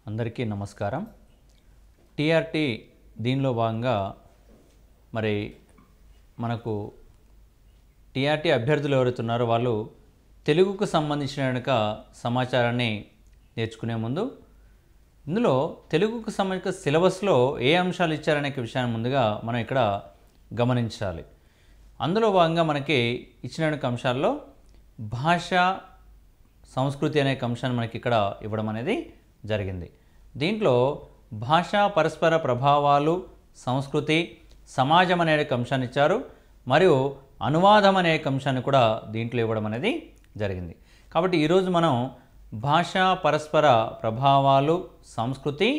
అందరికీ నమస్కారం. టీఆర్టీ దీనిలో భాగంగా మరి మనకు టీఆర్టీ అభ్యర్థులు ఎవరైతే ఉన్నారో వాళ్ళు తెలుగుకు సంబంధించిన సమాచారాన్ని నేర్చుకునే ముందు ఇందులో తెలుగుకు సంబంధించిన సిలబస్లో ఏ అంశాలు ఇచ్చారనే విషయాన్ని ముందుగా మనం ఇక్కడ గమనించాలి. అందులో భాగంగా మనకి ఇచ్చిన అంశాల్లో భాష సంస్కృతి అనే అంశాన్ని మనకి ఇక్కడ ఇవ్వడం అనేది జరిగింది. దీంట్లో భాషా పరస్పర ప్రభావాలు, సంస్కృతి, సమాజం అనే అంశాన్ని ఇచ్చారు. మరియు అనువాదం అనే అంశాన్ని కూడా దీంట్లో ఇవ్వడం అనేది జరిగింది. కాబట్టి ఈరోజు మనం భాషా పరస్పర ప్రభావాలు, సంస్కృతి,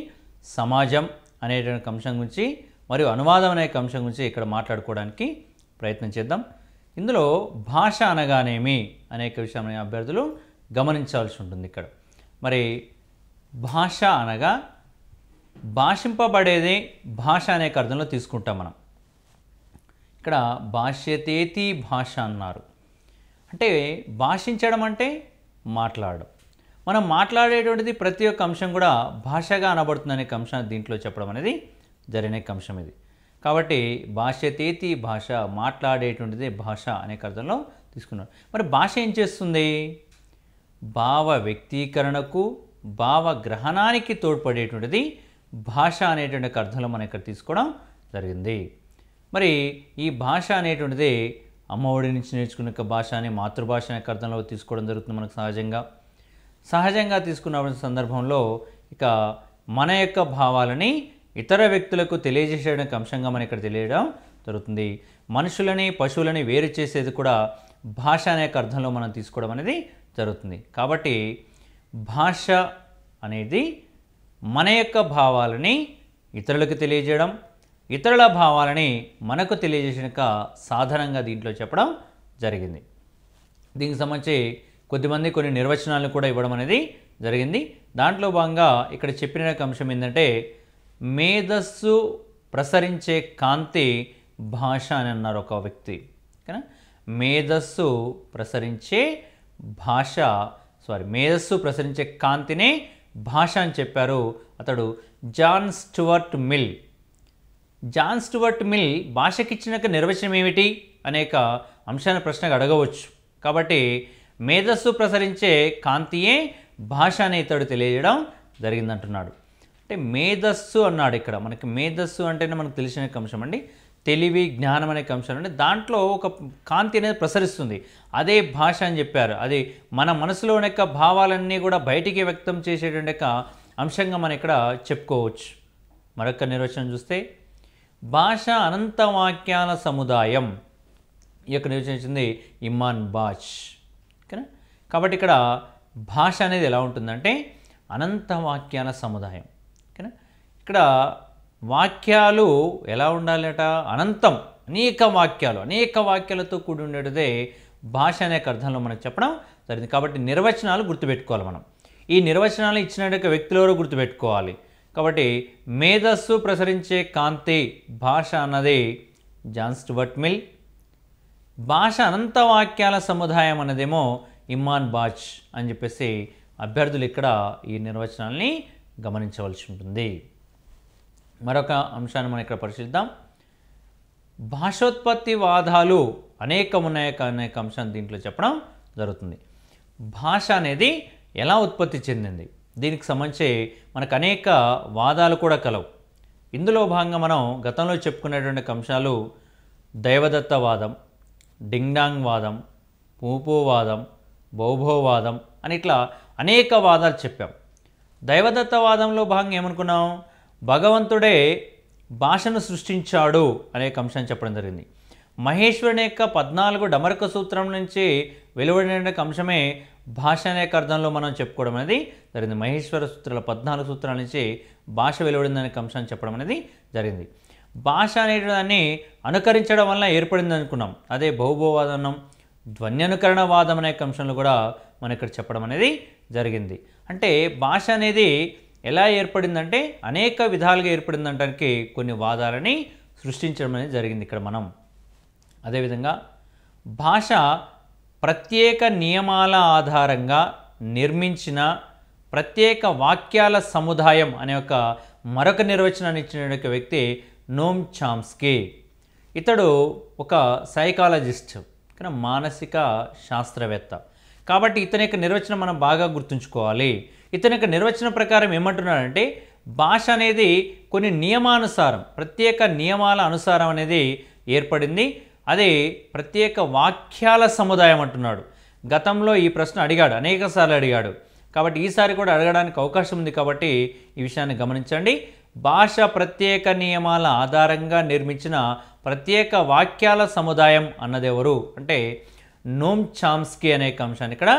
సమాజం అనేటువంటి అంశం గురించి మరియు అనువాదం అనే అంశం గురించి ఇక్కడ మాట్లాడుకోవడానికి ప్రయత్నం చేద్దాం. ఇందులో భాష అనగానేమి అనేక విషయాన్ని అభ్యర్థులు గమనించాల్సి ఉంటుంది. ఇక్కడ మరి భాష అనగా భాషింపబడేది భాష అనే అర్థంలో తీసుకుంటాం మనం. ఇక్కడ భాష్యతేతి భాష అన్నారు. అంటే భాషించడం అంటే మాట్లాడడం. మనం మాట్లాడేటువంటిది ప్రతి ఒక్క అంశం కూడా భాషగా అనబడుతుంది అనే అంశాన్ని దీంట్లో చెప్పడం అనేది జరిగిన అంశం ఇది. కాబట్టి భాష్యతేతి భాష, మాట్లాడేటువంటిది భాష అనే అర్థంలో తీసుకున్నారు. మరి భాష ఏం చేస్తుంది? భావ వ్యక్తీకరణకు, భావ గ్రహణానికి తోడ్పడేటువంటిది భాష అనేటువంటి అర్థంలో మనం ఇక్కడ తీసుకోవడం జరిగింది. మరి ఈ భాష అనేటువంటిది అమ్మఒడి నుంచి నేర్చుకున్న భాష అని, మాతృభాష అనే అర్థంలో తీసుకోవడం జరుగుతుంది. మనకు సహజంగా తీసుకున్న సందర్భంలో ఇక మన యొక్క భావాలని ఇతర వ్యక్తులకు తెలియజేసేటువంటి అంశంగా మనం ఇక్కడ తెలియడం జరుగుతుంది. మనుషులని, పశువులని వేరు చేసేది కూడా భాష అనే అర్థంలో మనం తీసుకోవడం అనేది జరుగుతుంది. కాబట్టి భాష అనేది మన యొక్క భావాలని ఇతరులకు తెలియజేయడం, ఇతరుల భావాలని మనకు తెలియజేసిన సాధనంగా దీంట్లో చెప్పడం జరిగింది. దీనికి సంబంధించి కొద్దిమంది కొన్ని నిర్వచనాలను కూడా ఇవ్వడం అనేది జరిగింది. దాంట్లో భాగంగా ఇక్కడ చెప్పిన అంశం ఏంటంటే మేధస్సు ప్రసరించే కాంతి భాష అని అన్నారు ఒక వ్యక్తి. ఓకేనా? మేధస్సు ప్రసరించే మేధస్సు ప్రసరించే కాంతినే భాష అని చెప్పారు. అతడు John Stuart Mill. John Stuart Mill భాషకిచ్చిన నిర్వచనం ఏమిటి అనేక అంశాన్ని ప్రశ్నగా అడగవచ్చు. కాబట్టి మేధస్సు ప్రసరించే కాంతియే భాష అని ఇతడు తెలియజేయడం జరిగిందంటున్నాడు. అంటే మేధస్సు అన్నాడు. ఇక్కడ మనకి మేధస్సు అంటేనే మనకు తెలిసిన అంశం అండి. తెలివి, జ్ఞానం అనే అంశం అంటే దాంట్లో ఒక కాంతి అనేది ప్రసరిస్తుంది, అదే భాష అని చెప్పారు. అది మన మనసులోని యొక్క భావాలన్నీ కూడా బయటికి వ్యక్తం చేసేటువంటి అంశంగా మనం ఇక్కడ చెప్పుకోవచ్చు. మరొక నిర్వచనం చూస్తే భాష అనంత వాక్యాల సముదాయం. ఈ యొక్క నిర్వచించింది ఇమ్మాన్ బాష్. ఓకేనా? కాబట్టి ఇక్కడ భాష అనేది ఎలా ఉంటుందంటే అనంత వాక్యాల సముదాయం. ఓకేనా? ఇక్కడ వాక్యాలు ఎలా ఉండాలట? అనంతం, అనేక వాక్యాలతో కూడి ఉండేదే భాష అనే అర్థంలో మనకు చెప్పడం జరిగింది. కాబట్టి నిర్వచనాలు గుర్తుపెట్టుకోవాలి మనం. ఈ నిర్వచనాలు ఇచ్చిన వ్యక్తులు ఎవరో గుర్తుపెట్టుకోవాలి. కాబట్టి మేధస్సు ప్రసరించే కాంతి భాష అన్నది జాన్ స్టూవర్ట్ మిల్. భాష అనంత వాక్యాల సముదాయం అన్నదేమో ఇమ్మాన్ బాష్ అని చెప్పేసి అభ్యర్థులు ఇక్కడ ఈ నిర్వచనాల్ని గమనించవలసి ఉంటుంది. మరొక అంశాన్ని మనం ఇక్కడ పరిశీలిద్దాం. భాషోత్పత్తి వాదాలు అనేక అంశాన్ని దీంట్లో చెప్పడం జరుగుతుంది. భాష అనేది ఎలా ఉత్పత్తి చెందింది, దీనికి సంబంధించి మనకు అనేక వాదాలు కూడా కలవు. ఇందులో భాగంగా మనం గతంలో చెప్పుకునేటువంటి అంశాలు దైవదత్తవాదం, డింగ్డాంగ్ వాదం, పూపోవాదం, బౌభోవాదం అని ఇట్లా అనేక వాదాలు చెప్పాం. దైవదత్తవాదంలో భాగంగా ఏమనుకున్నాం? భగవంతుడే భాషను సృష్టించాడు అనే అంశాన్ని చెప్పడం జరిగింది. మహేశ్వరుని యొక్క 14 డమరక సూత్రం నుంచి వెలువడిన అంశమే భాష అనే అర్థంలో మనం చెప్పుకోవడం అనేది జరిగింది. మహేశ్వర సూత్రాల 14 సూత్రాల నుంచి భాష వెలువడింది అనే అంశాన్ని చెప్పడం అనేది జరిగింది. భాష అనేదాన్ని అనుకరించడం వల్ల ఏర్పడింది అనుకున్నాం. అదే బహుభోవాదనం, ధ్వన్యనుకరణ వాదం అనే అంశంలో కూడా మనం ఇక్కడ చెప్పడం అనేది జరిగింది. అంటే భాష అనేది ఎలా ఏర్పడిందంటే అనేక విధాలుగా ఏర్పడిందంటానికి కొన్ని వాదాలని సృష్టించడం అనేది జరిగింది ఇక్కడ మనం. అదేవిధంగా భాష ప్రత్యేక నియమాల ఆధారంగా నిర్మించిన ప్రత్యేక వాక్యాల సముదాయం అనే ఒక మరొక నిర్వచనాన్ని ఇచ్చిన వ్యక్తి నోమ్ చామ్స్కీ. ఇతడు ఒక సైకాలజిస్ట్, కానీ మానసిక శాస్త్రవేత్త. కాబట్టి ఇతని యొక్క నిర్వచనం మనం బాగా గుర్తుంచుకోవాలి. ఇతని యొక్క నిర్వచనం ప్రకారం ఏమంటున్నాడంటే భాష అనేది కొన్ని నియమానుసారం, ప్రత్యేక నియమాల అనుసారం అనేది ఏర్పడింది. అదే ప్రత్యేక వాక్యాల సముదాయం అంటున్నాడు. గతంలో ఈ ప్రశ్న అడిగాడు, అనేకసార్లు అడిగాడు. కాబట్టి ఈసారి కూడా అడగడానికి అవకాశం ఉంది. కాబట్టి ఈ విషయాన్ని గమనించండి. భాష ప్రత్యేక నియమాల ఆధారంగా నిర్మించిన ప్రత్యేక వాక్యాల సముదాయం అన్నది ఎవరు అంటే నోమ్ చామ్స్కీ అనే అంశాన్ని ఇక్కడ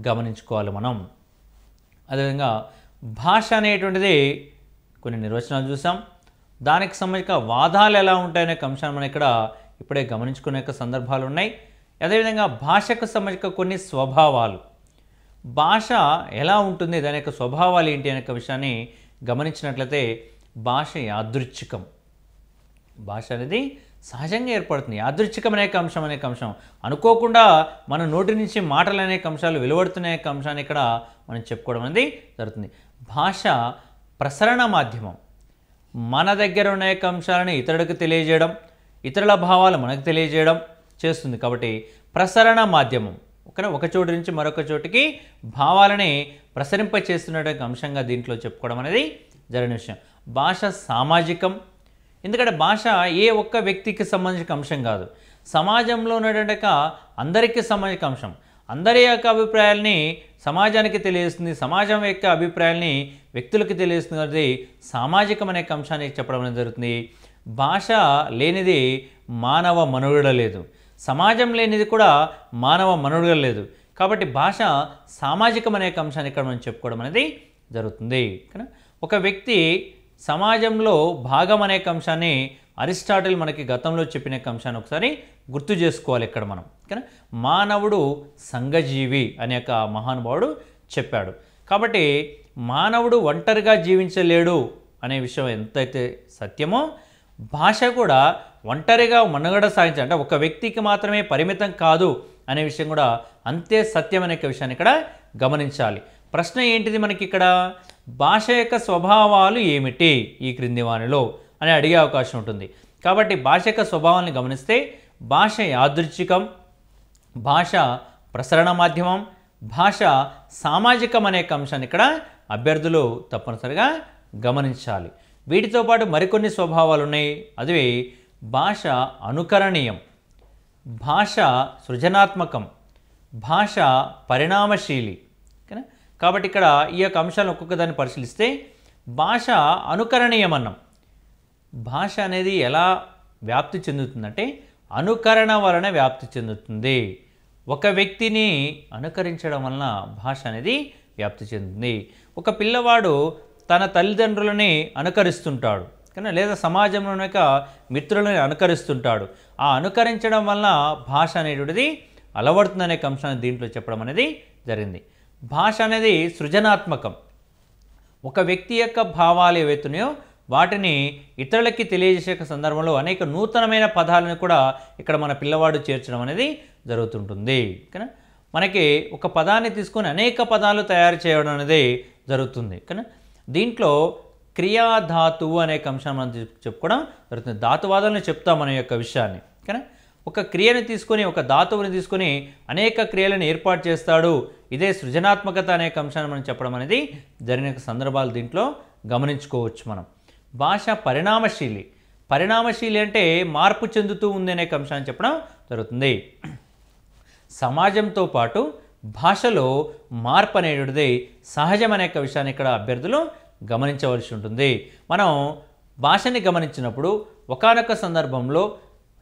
గమనించుకోవాలి మనం. అదేవిధంగా భాష అనేటువంటిది కొన్ని నిర్వచనాలు చూసాం. దానికి సంబంధించిన వాదాలు ఎలా ఉంటాయనే అంశాన్ని మనం ఇక్కడ ఇప్పుడే గమనించుకునే సందర్భాలు ఉన్నాయి. అదేవిధంగా భాషకు సంబంధించిన కొన్ని స్వభావాలు, భాష ఎలా ఉంటుంది, దాని యొక్క స్వభావాలు ఏంటి అనే విషయాన్ని గమనించినట్లయితే భాష యాదృచ్ఛికం. భాష అనేది సహజంగా ఏర్పడుతుంది. యాదృచ్ఛికం అనే అంశం అనుకోకుండా మన నోటి నుంచి మాటలు అనేక అంశాలు వెలువడుతున్న అంశాన్ని ఇక్కడ మనం చెప్పుకోవడం అనేది జరుగుతుంది. భాష ప్రసరణ మాధ్యమం. మన దగ్గర ఉన్న అంశాలను ఇతరులకు తెలియజేయడం, ఇతరుల భావాలు మనకు తెలియజేయడం చేస్తుంది. కాబట్టి ప్రసరణ మాధ్యమం ఒక చోటు నుంచి మరొక చోటికి భావాలని ప్రసరింపచేస్తున్నటువంటి అంశంగా దీంట్లో చెప్పుకోవడం అనేది జరిగిన విషయం. భాష సామాజికం. ఎందుకంటే భాష ఏ ఒక్క వ్యక్తికి సంబంధించిన అంశం కాదు, సమాజంలో ఉన్నటువంటి అందరికీ సంబంధించిన అంశం. అందరి యొక్క అభిప్రాయాల్ని సమాజానికి తెలియజేస్తుంది, సమాజం యొక్క అభిప్రాయాల్ని వ్యక్తులకు తెలియజేస్తుంది. కాబట్టి సామాజికం అనే అంశాన్ని చెప్పడం అనేది జరుగుతుంది. భాష లేనిది మానవ మనుగడ లేదు, సమాజం లేనిది కూడా మానవ మనుగడ లేదు. కాబట్టి భాష సామాజికం అనే అంశాన్ని ఇక్కడ మనం చెప్పుకోవడం అనేది జరుగుతుంది. ఒక వ్యక్తి సమాజంలో భాగం అనే అంశాన్ని అరిస్టాటిల్ మనకి గతంలో చెప్పిన అంశాన్ని ఒకసారి గుర్తు చేసుకోవాలి ఇక్కడ మనం. మానవుడు సంఘజీవి అనే ఒక మహానుభావుడు చెప్పాడు. కాబట్టి మానవుడు ఒంటరిగా జీవించలేడు అనే విషయం ఎంతైతే సత్యమో, భాష కూడా ఒంటరిగా మనుగడ సాగించాలి, అంటే ఒక వ్యక్తికి మాత్రమే పరిమితం కాదు అనే విషయం కూడా అంతే సత్యం అనే విషయాన్ని ఇక్కడ గమనించాలి. ప్రశ్న ఏంటిది మనకి ఇక్కడ, భాష యొక్క స్వభావాలు ఏమిటి ఈ క్రింది వానిలో అని అడిగే అవకాశం ఉంటుంది. కాబట్టి భాష యొక్క స్వభావాన్ని గమనిస్తే భాష యాదృచ్ఛికం, భాష ప్రసరణ మాధ్యమం, భాష సామాజికం అనే అంశాన్ని ఇక్కడ అభ్యర్థులు తప్పనిసరిగా గమనించాలి. వీటితో పాటు మరికొన్ని స్వభావాలు ఉన్నాయి. అదివే భాష అనుకరణీయం, భాష సృజనాత్మకం, భాష పరిణామశీలి. కాబట్టి ఇక్కడ ఈ యొక్క అంశాలను ఒక్కొక్క దాన్ని పరిశీలిస్తే భాష అనుకరణీయం అన్నాం. భాష అనేది ఎలా వ్యాప్తి చెందుతుందంటే అనుకరణ వలన వ్యాప్తి చెందుతుంది. ఒక వ్యక్తిని అనుకరించడం వలన భాష అనేది వ్యాప్తి చెందుతుంది. ఒక పిల్లవాడు తన తల్లిదండ్రులని అనుకరిస్తుంటాడు, కానీ లేదా సమాజంలో యొక్క మిత్రులని అనుకరిస్తుంటాడు. ఆ అనుకరించడం వలన భాష అనేటువంటిది అలవడుతుందనే అంశాన్ని దీంట్లో చెప్పడం అనేది జరిగింది. భాష అనేది సృజనాత్మకం. ఒక వ్యక్తి యొక్క భావాలు ఏవైతున్నాయో వాటిని ఇతరులకి తెలియజేసే సందర్భంలో అనేక నూతనమైన పదాలను కూడా ఇక్కడ మన పిల్లవాడు చేర్చడం అనేది జరుగుతుంటుంది. కానీ మనకి ఒక పదాన్ని తీసుకొని అనేక పదాలు తయారు చేయడం అనేది జరుగుతుంది. కానీ దీంట్లో క్రియాధాతువు అనే అంశాన్ని మనం చెప్పుకోవడం జరుగుతుంది. ధాతువాదాలను చెప్తాం మన యొక్క విషయాన్ని. కానీ ఒక క్రియను తీసుకొని, ఒక ధాతువుని తీసుకొని అనేక క్రియలను ఏర్పాటు చేస్తాడు. ఇదే సృజనాత్మకత అనే అంశాన్ని మనం చెప్పడం అనేది జరిగిన సందర్భాలు దీంట్లో గమనించుకోవచ్చు మనం. భాష పరిణామశీలి. పరిణామశీలి అంటే మార్పు చెందుతూ ఉంది అనే అంశాన్ని చెప్పడం జరుగుతుంది. సమాజంతో పాటు భాషలో మార్పు అనేటువంటిది సహజం అనే విషయాన్ని ఇక్కడ అభ్యర్థులు గమనించవలసి ఉంటుంది. మనం భాషని గమనించినప్పుడు ఒకానొక సందర్భంలో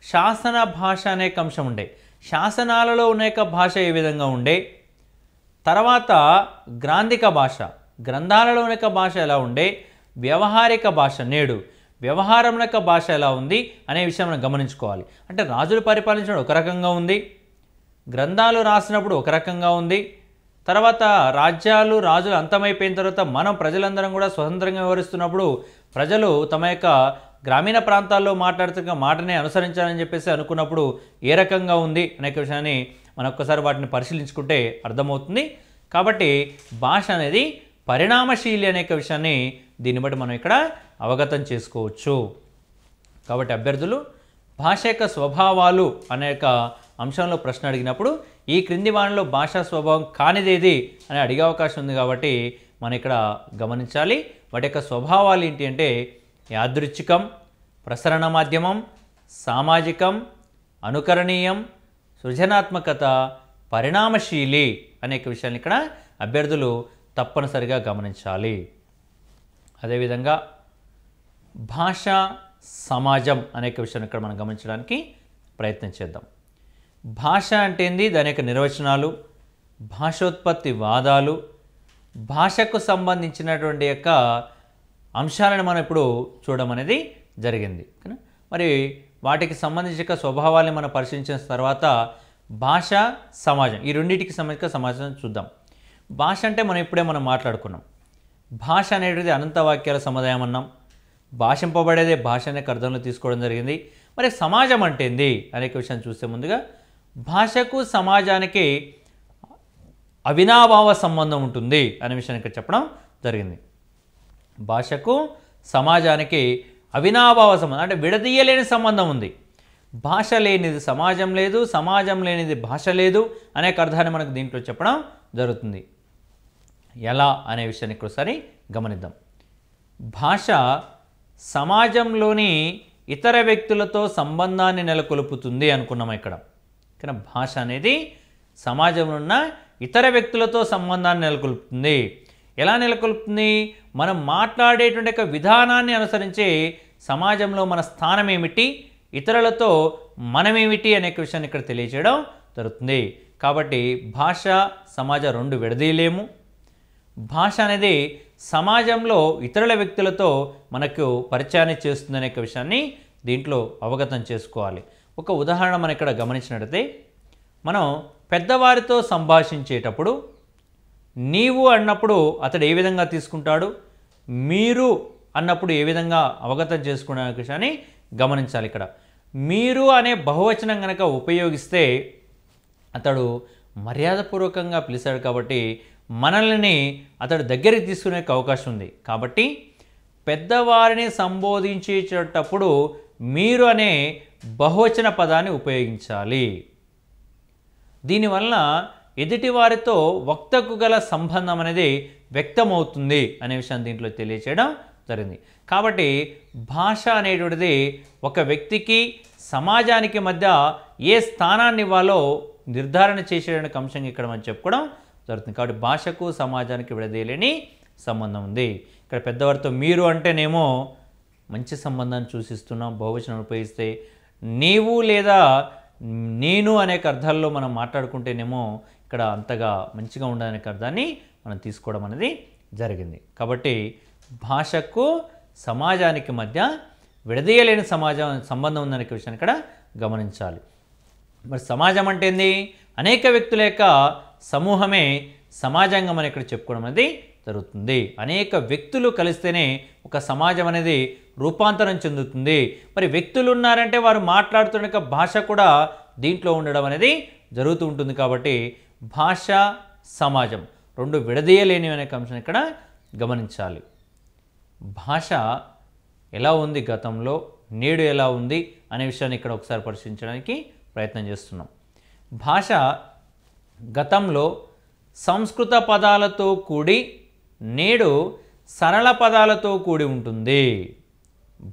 శాసన భాష అనే అంశం ఉండే, శాసనాలలో ఉన్న భాష ఏ విధంగా ఉండే, తర్వాత గ్రాంధిక భాష, గ్రంథాలలో ఉన్న భాష ఎలా ఉండే, వ్యవహారిక భాష నేడు వ్యవహారంలో భాష ఎలా ఉంది అనే విషయం మనం గమనించుకోవాలి. అంటే రాజులు పరిపాలించడం ఒక రకంగా ఉంది, గ్రంథాలు రాసినప్పుడు ఒక రకంగా ఉంది, తర్వాత రాజులు అంతమైపోయిన తర్వాత మనం ప్రజలందరం కూడా స్వతంత్రంగా వ్యవహరిస్తున్నప్పుడు ప్రజలు తమ యొక్క గ్రామీణ ప్రాంతాల్లో మాట్లాడుతున్న మాటనే అనుసరించాలని చెప్పేసి అనుకున్నప్పుడు ఏ రకంగా ఉంది అనే విషయాన్ని మనం ఒక్కసారి వాటిని పరిశీలించుకుంటే అర్థమవుతుంది. కాబట్టి భాష అనేది పరిణామశీలి అనే విషయాన్ని దీన్ని బట్టి మనం ఇక్కడ అవగతం చేసుకోవచ్చు. కాబట్టి అభ్యర్థులు భాష యొక్క స్వభావాలు అనేక అంశంలో ప్రశ్న అడిగినప్పుడు ఈ క్రింది వానిలో భాషా స్వభావం కానిదేది అని అడిగే అవకాశం ఉంది. కాబట్టి మనం ఇక్కడ గమనించాలి. వాటి యొక్క స్వభావాలు ఏంటి అంటే యాదృచ్ఛికం, ప్రసరణ మాధ్యమం, సామాజికం, అనుకరణీయం, సృజనాత్మకత, పరిణామశీలి అనేక విషయాన్ని ఇక్కడ అభ్యర్థులు తప్పనిసరిగా గమనించాలి. అదేవిధంగా భాష సమాజం అనేక విషయాన్ని ఇక్కడ మనం గమనించడానికి ప్రయత్నం చేద్దాం. భాష అంటే ఏంది, దాని యొక్క నిర్వచనాలు, భాషోత్పత్తి వాదాలు, భాషకు సంబంధించినటువంటి యొక్క అంశాలను మనం ఇప్పుడు చూడడం అనేది జరిగింది. మరి వాటికి సంబంధించిన స్వభావాన్ని మనం పరిశీలించిన తర్వాత భాష సమాజం ఈ రెండింటికి సంబంధించిన సమాజం చూద్దాం. భాష అంటే మనం మాట్లాడుకున్నాం. భాష అనేటిది అనంత వాక్యాల సముదాయం అన్నాం. భాషింపబడేదే భాష అనే అర్థంలో తీసుకోవడం జరిగింది. మరి సమాజం అంటే ఏంది అనేక విషయాన్ని చూస్తే ముందుగా భాషకు సమాజానికి అవినాభావ సంబంధం ఉంటుంది అనే విషయాన్ని ఇక్కడ చెప్పడం జరిగింది. భాషకు సమాజానికి అవినాభావ సంబంధం అంటే విడదీయలేని సంబంధం ఉంది. భాష లేనిది సమాజం లేదు, సమాజం లేనిది భాష లేదు అనేక అర్థాన్ని మనకు దీంట్లో చెప్పడం జరుగుతుంది. ఎలా అనే విషయాన్ని ఒకసారి గమనిద్దాం. భాష సమాజంలోని ఇతర వ్యక్తులతో సంబంధాన్ని నెలకొల్పుతుంది అనుకున్నాం ఇక్కడ. కానీ భాష అనేది సమాజంలో ఉన్న ఇతర వ్యక్తులతో సంబంధాన్ని నెలకొల్పుతుంది. ఎలా నెలకొల్పుతుంది? మనం మాట్లాడేటువంటి ఒక విధానాన్ని అనుసరించి సమాజంలో మన స్థానం ఏమిటి, ఇతరులతో మనమేమిటి అనే విషయాన్ని ఇక్కడ తెలియజేయడం జరుగుతుంది. కాబట్టి భాష సమాజం రెండు విడదీయలేము. భాష అనేది సమాజంలో ఇతరుల వ్యక్తులతో మనకు పరిచయాన్ని చేస్తుందనే విషయాన్ని దీంట్లో అవగతం చేసుకోవాలి. ఒక ఉదాహరణ మనం ఇక్కడ గమనించినట్లయితే మనం పెద్దవారితో సంభాషించేటప్పుడు నీవు అన్నప్పుడు అతడు ఏ విధంగా తీసుకుంటాడు, మీరు అన్నప్పుడు ఏ విధంగా అవగతం చేసుకునే విషయాన్ని గమనించాలి. ఇక్కడ మీరు అనే బహువచనం కనుక ఉపయోగిస్తే అతడు మర్యాదపూర్వకంగా పిలిచాడు కాబట్టి మనల్ని అతడు దగ్గరికి తీసుకునే అవకాశం ఉంది. కాబట్టి పెద్దవారిని సంబోధించేటప్పుడు మీరు అనే బహువచన పదాన్ని ఉపయోగించాలి. దీనివల్ల ఎదుటివారితో వక్తకు గల సంబంధం అనేది వ్యక్తమవుతుంది అనే విషయాన్ని దీంట్లో తెలియచేయడం జరిగింది. కాబట్టి భాష అనేటువంటిది ఒక వ్యక్తికి సమాజానికి మధ్య ఏ స్థానాన్ని ఇవ్వాలో నిర్ధారణ చేసేటువంటి అంశంగా ఇక్కడ మనం చెప్పుకోవడం జరుగుతుంది. కాబట్టి భాషకు సమాజానికి విడదీయలేని సంబంధం ఉంది. ఇక్కడ పెద్దవారితో మీరు అంటేనేమో మంచి సంబంధాన్ని సూచిస్తున్నాం. బహువచనం ఉపయోగిస్తే నీవు లేదా నేను అనేక అర్థాల్లో మనం మాట్లాడుకుంటేనేమో ఇక్కడ అంతగా మంచిగా ఉండదనే అర్థాన్ని మనం తీసుకోవడం అనేది జరిగింది. కాబట్టి భాషకు సమాజానికి మధ్య విడదీయలేని సంబంధం ఉందనే విషయాన్ని ఇక్కడ గమనించాలి. మరి సమాజం అంటే ఏంది? అనేక వ్యక్తుల యొక్క సమూహమే సమాజంగా మనం ఇక్కడ చెప్పుకోవడం అనేది జరుగుతుంది. అనేక వ్యక్తులు కలిస్తేనే ఒక సమాజం అనేది రూపాంతరం చెందుతుంది. మరి వ్యక్తులు ఉన్నారంటే వారు మాట్లాడుతున్న భాష కూడా దీంట్లో ఉండడం అనేది జరుగుతూ ఉంటుంది. కాబట్టి భాష సమాజం రెండు విడదీయలేని అనే అంశం ఇక్కడ గమనించాలి. భాష ఎలా ఉంది గతంలో, నేడు ఎలా ఉంది అనే విషయాన్ని ఇక్కడ ఒకసారి పరిశీలించడానికి ప్రయత్నం చేస్తున్నాం. భాష గతంలో సంస్కృత పదాలతో కూడి నేడు సరళ పదాలతో కూడి ఉంటుంది.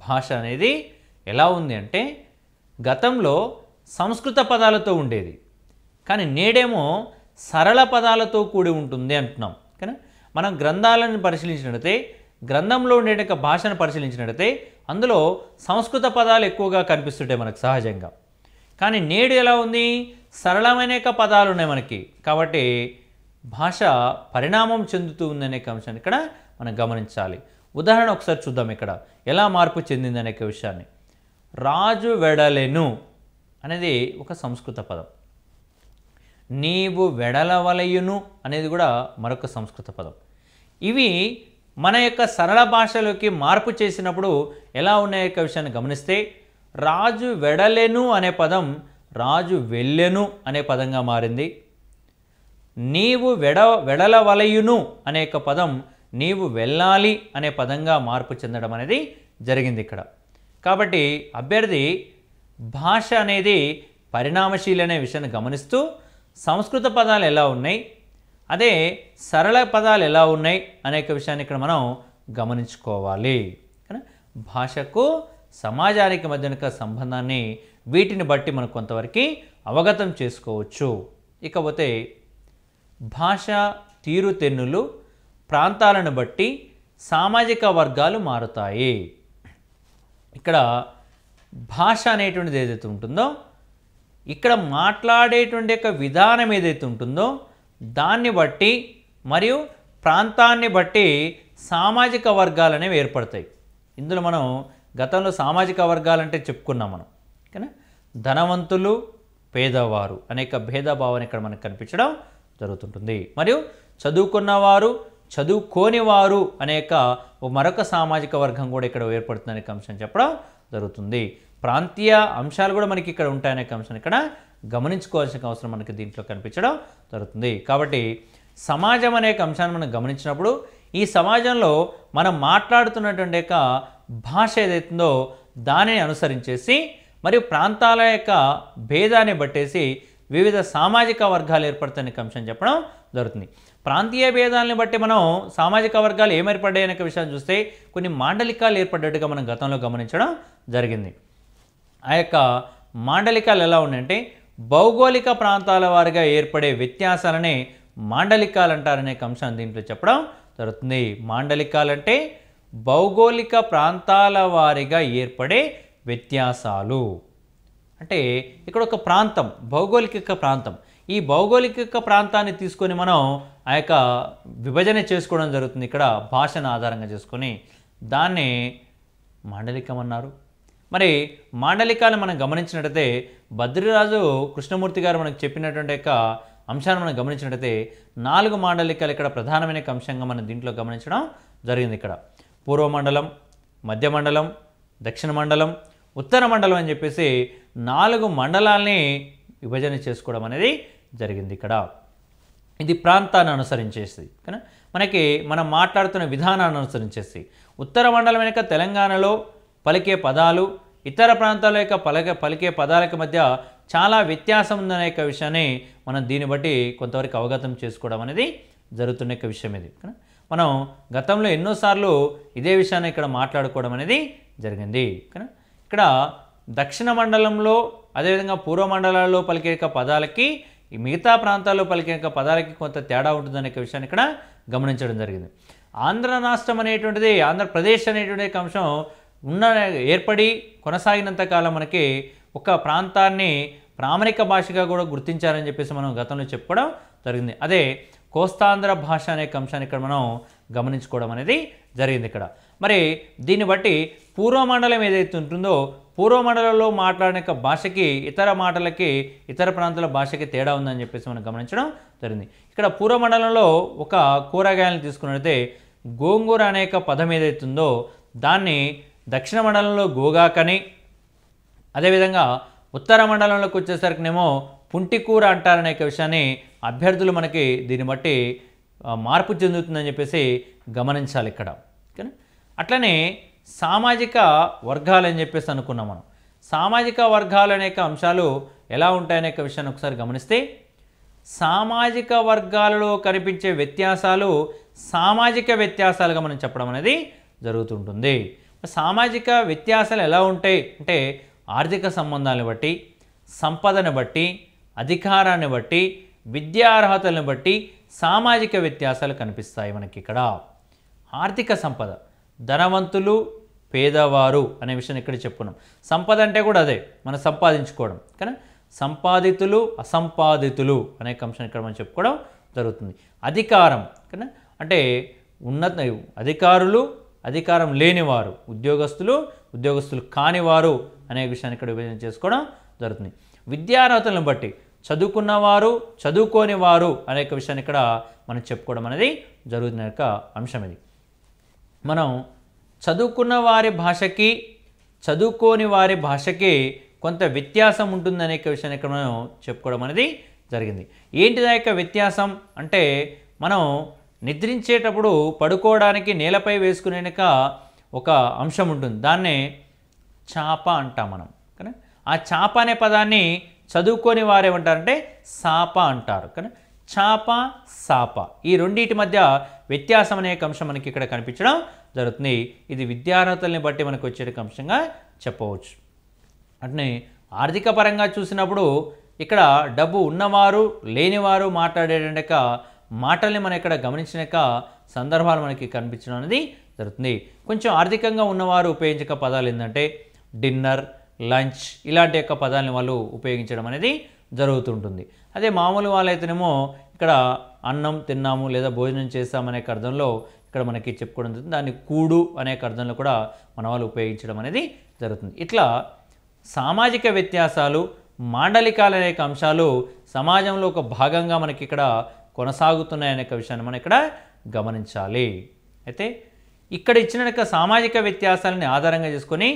భాష అనేది ఎలా ఉంది అంటే గతంలో సంస్కృత పదాలతో ఉండేది, కానీ నేడేమో సరళ పదాలతో కూడి ఉంటుంది అంటున్నాం. కానీ మనం గ్రంథాలను పరిశీలించినట్లయితే, గ్రంథంలో ఉండే భాషను పరిశీలించినట్లయితే అందులో సంస్కృత పదాలు ఎక్కువగా కనిపిస్తుంటాయి మనకు సహజంగా. కానీ నేడు ఎలా ఉంది? సరళమైన పదాలు ఉన్నాయి మనకి. కాబట్టి భాష పరిణామం చెందుతూ ఉందనే అంశాన్ని ఇక్కడ మనం గమనించాలి. ఉదాహరణ ఒకసారి చూద్దాం. ఇక్కడ ఎలా మార్పు చెందింది అనే విషయాన్ని. రాజు వెడలెను అనేది ఒక సంస్కృత పదం. నీవు వెడలవలయును అనేది కూడా మరొక సంస్కృత పదం. ఇవి మన యొక్క సరళ భాషలోకి మార్పు చేసినప్పుడు ఎలా ఉన్నాయో విషయాన్ని గమనిస్తే రాజు వెడలెను అనే పదం రాజు వెళ్ళెను అనే పదంగా మారింది. నీవు వెడలవలయును అనే పదం నీవు వెళ్ళాలి అనే పదంగా మార్పు చెందడం అనేది జరిగింది ఇక్కడ. కాబట్టి అభ్యర్థి భాష అనేది పరిణామశీలి అనే విషయాన్ని గమనిస్తూ సంస్కృత పదాలు ఎలా ఉన్నాయి, అదే సరళ పదాలు ఎలా ఉన్నాయి అనేక విషయాన్ని ఇక్కడ మనం గమనించుకోవాలి. భాషకు సమాజానికి మధ్య యొక్క సంబంధాన్ని వీటిని బట్టి మనం కొంతవరకు అవగతం చేసుకోవచ్చు. ఇకపోతే భాష తీరుతెన్నులు ప్రాంతాలను బట్టి సామాజిక వర్గాలు మారుతాయి. ఇక్కడ భాష అనేటువంటిది ఏదైతే ఉంటుందో, ఇక్కడ మాట్లాడేటువంటి యొక్క విధానం ఏదైతే ఉంటుందో దాన్ని బట్టి మరియు ప్రాంతాన్ని బట్టి సామాజిక వర్గాలు అనేవి ఏర్పడతాయి. ఇందులో మనం గతంలో సామాజిక వర్గాలంటే చెప్పుకున్నాం మనం. ఓకేనా? ధనవంతులు, పేదవారు అనేక భేదభావం ఇక్కడ మనకు కనిపించడం జరుగుతుంటుంది. మరియు చదువుకున్నవారు, చదువుకోని వారు అనేక మరొక సామాజిక వర్గం కూడా ఇక్కడ ఏర్పడుతుంది అనే అంశం చెప్పడం జరుగుతుంది. ప్రాంతీయ అంశాలు కూడా మనకి ఇక్కడ ఉంటాయనే అంశాన్ని ఇక్కడ గమనించుకోవాల్సిన అవసరం మనకి దీంట్లో కనిపించడం జరుగుతుంది. కాబట్టి సమాజం అనే అంశాన్ని మనం గమనించినప్పుడు ఈ సమాజంలో మనం మాట్లాడుతున్నటువంటి యొక్క భాష ఏదైతుందో దానిని అనుసరించేసి మరియు ప్రాంతాల యొక్క భేదాన్ని బట్టేసి వివిధ సామాజిక వర్గాలు ఏర్పడుతున్న అంశం చెప్పడం జరుగుతుంది. ప్రాంతీయ భేదాలను బట్టి మనం సామాజిక వర్గాలు ఏర్పడ్డాయి అనే విషయాన్ని చూస్తే కొన్ని మాండలికాలు ఏర్పడ్డట్టుగా మనం గతంలో గమనించడం జరిగింది. ఆ యొక్క మాండలికాలు ఎలా ఉన్నాయంటే భౌగోళిక ప్రాంతాల వారిగా ఏర్పడే వ్యత్యాసాలనే మాండలికాలు అంటారనే అంశాన్ని దీంట్లో చెప్పడం జరుగుతుంది. మాండలికాలంటే భౌగోళిక ప్రాంతాల వారిగా ఏర్పడే వ్యత్యాసాలు. అంటే ఇక్కడ ఒక ప్రాంతం, భౌగోళిక ప్రాంతం, ఈ భౌగోళిక ప్రాంతాన్ని తీసుకొని మనం ఆ యొక్క విభజన చేసుకోవడం జరుగుతుంది. ఇక్కడ భాషను ఆధారంగా చేసుకొని దాన్ని మాండలికం అన్నారు. మరి మాండలికాలు మనం గమనించినట్టయితే బద్రిరాజు కృష్ణమూర్తి గారు మనకు చెప్పినటువంటి యొక్క అంశాన్ని మనం గమనించినట్టయితే 4 మాండలికాలు ఇక్కడ ప్రధానమైన అంశంగా మనం దీంట్లో గమనించడం జరిగింది. ఇక్కడ పూర్వమండలం, మధ్య మండలం, దక్షిణ మండలం, ఉత్తర మండలం అని చెప్పేసి 4 మండలాల్ని విభజన చేసుకోవడం అనేది జరిగింది. ఇక్కడ ఇది ప్రాంతాన్ని అనుసరించేసి కానీ మనకి మనం మాట్లాడుతున్న విధానాన్ని అనుసరించేసి ఉత్తర మండలం వెనుక తెలంగాణలో పలికే పదాలు ఇతర ప్రాంతాల యొక్క పలికే పదాలకు మధ్య చాలా వ్యత్యాసం ఉందనే విషయాన్ని మనం దీన్ని బట్టి కొంతవరకు అవగతం చేసుకోవడం అనేది జరుగుతున్న విషయం ఇది. మనం గతంలో ఎన్నోసార్లు ఇదే విషయాన్ని ఇక్కడ మాట్లాడుకోవడం అనేది జరిగింది. ఇక్కడ దక్షిణ మండలంలో అదేవిధంగా పూర్వ మండలాల్లో పలికే పదాలకి ఈ మిగతా ప్రాంతాల్లో పలికే పదాలకి కొంత తేడా ఉంటుందనే విషయాన్ని ఇక్కడ గమనించడం జరిగింది. ఆంధ్ర రాష్ట్రం అనేటువంటిది, ఆంధ్రప్రదేశ్ అనేటువంటి అంశం ఏర్పడి కొనసాగినంత కాలం మనకి ఒక ప్రాంతాన్ని ప్రామాణిక భాషగా కూడా గుర్తించారని చెప్పేసి మనం గతంలో చెప్పుకోవడం జరిగింది. అదే కోస్తాంధ్ర భాష అనే అంశాన్ని ఇక్కడ మనం గమనించుకోవడం అనేది జరిగింది. ఇక్కడ మరి దీన్ని బట్టి పూర్వమండలం ఏదైతే ఉంటుందో పూర్వమండలంలో మాట్లాడిన భాషకి ఇతర మాటలకి ఇతర ప్రాంతాల భాషకి తేడా ఉందని చెప్పేసి మనం గమనించడం జరిగింది. ఇక్కడ పూర్వమండలంలో ఒక కూరగాయలను తీసుకున్నట్లయితే గోంగూర అనే పదం ఏదైతుందో దాన్ని దక్షిణ మండలంలో గోగాకని, అదేవిధంగా ఉత్తర మండలంలోకి వచ్చేసరికినేమో పుంటికూర అంటారనే విషయాన్ని అభ్యర్థులు మనకి దీన్ని బట్టి మార్పు చెందుతుందని చెప్పేసి గమనించాలి ఇక్కడ. అట్లనే సామాజిక వర్గాలు అని చెప్పేసి అనుకున్నాం మనం. సామాజిక వర్గాలు అనేక అంశాలు ఎలా ఉంటాయనే విషయాన్ని ఒకసారి గమనిస్తే సామాజిక వర్గాలలో కనిపించే వ్యత్యాసాలు సామాజిక వ్యత్యాసాలుగా మనం చెప్పడం అనేది జరుగుతుంటుంది. సామాజిక వ్యత్యాసాలు ఎలా ఉంటాయి అంటే ఆర్థిక సంబంధాలను బట్టి, సంపదను బట్టి, అధికారాన్ని బట్టి, విద్యా అర్హతలను బట్టి సామాజిక వ్యత్యాసాలు కనిపిస్తాయి మనకి. ఇక్కడ ఆర్థిక సంపద, ధనవంతులు, పేదవారు అనే విషయాన్ని ఇక్కడ చెప్పుకున్నాం. సంపద అంటే కూడా అదే మనం సంపాదించుకోవడం, కానీ సంపాదితులు, అసంపాదితులు అనే అంశం ఇక్కడ మనం చెప్పుకోవడం జరుగుతుంది. అధికారం కానీ అంటే ఉన్నత అధికారులు, అధికారం లేనివారు, ఉద్యోగస్తులు, ఉద్యోగస్తులు కానివారు అనే విషయాన్ని ఇక్కడ విభజన చేసుకోవడం జరుగుతుంది. విద్యార్హతలను బట్టి చదువుకున్నవారు, చదువుకోని వారు అనేక విషయాన్ని ఇక్కడ మనం చెప్పుకోవడం అనేది జరుగుతున్న యొక్క అంశం ఇది. మనం చదువుకున్న వారి భాషకి చదువుకోని వారి భాషకి కొంత వ్యత్యాసం ఉంటుందనే విషయాన్ని ఇక్కడ మనం చెప్పుకోవడం అనేది జరిగింది. ఏంటిదా యొక్క వ్యత్యాసం అంటే మనం నిద్రించేటప్పుడు పడుకోవడానికి నేలపై వేసుకునేక ఒక అంశం ఉంటుంది, దాన్నే చాప అంటాం మనం. కానీ ఆ చాప అనే పదాన్ని చదువుకొని వారేమంటారంటే సాప అంటారు. కానీ చాప సాప ఈ రెండింటి మధ్య వ్యత్యాసం అనే అంశం మనకి ఇక్కడ కనిపించడం జరుగుతుంది. ఇది విద్యార్హతల్ని బట్టి మనకు వచ్చే అంశంగా చెప్పవచ్చు. అంటే ఆర్థిక పరంగా చూసినప్పుడు ఇక్కడ డబ్బు ఉన్నవారు లేనివారు మాట్లాడేట మాటల్ని మనం ఇక్కడ గమనించిన సందర్భాలు మనకి కనిపించడం అనేది జరుగుతుంది. కొంచెం ఆర్థికంగా ఉన్నవారు ఉపయోగించే పదాలు ఏంటంటే డిన్నర్, లంచ్ ఇలాంటి పదాలని వాళ్ళు ఉపయోగించడం అనేది జరుగుతుంటుంది. అదే మామూలు వాళ్ళైతేనేమో ఇక్కడ అన్నం తిన్నాము లేదా భోజనం చేస్తామనే అర్థంలో ఇక్కడ మనకి చెప్పుకోవడం జరుగుతుంది. దాన్ని కూడు అనే అర్థంలో కూడా మన వాళ్ళు ఉపయోగించడం అనేది జరుగుతుంది. ఇట్లా సామాజిక వ్యత్యాసాలు, మాండలికాలు అనే అంశాలు సమాజంలో ఒక భాగంగా మనకి ఇక్కడ కొనసాగుతున్నాయనే విషయాన్ని మనం ఇక్కడ గమనించాలి. అయితే ఇక్కడ ఇచ్చిన సామాజిక వ్యత్యాసాలని ఆధారంగా చేసుకొని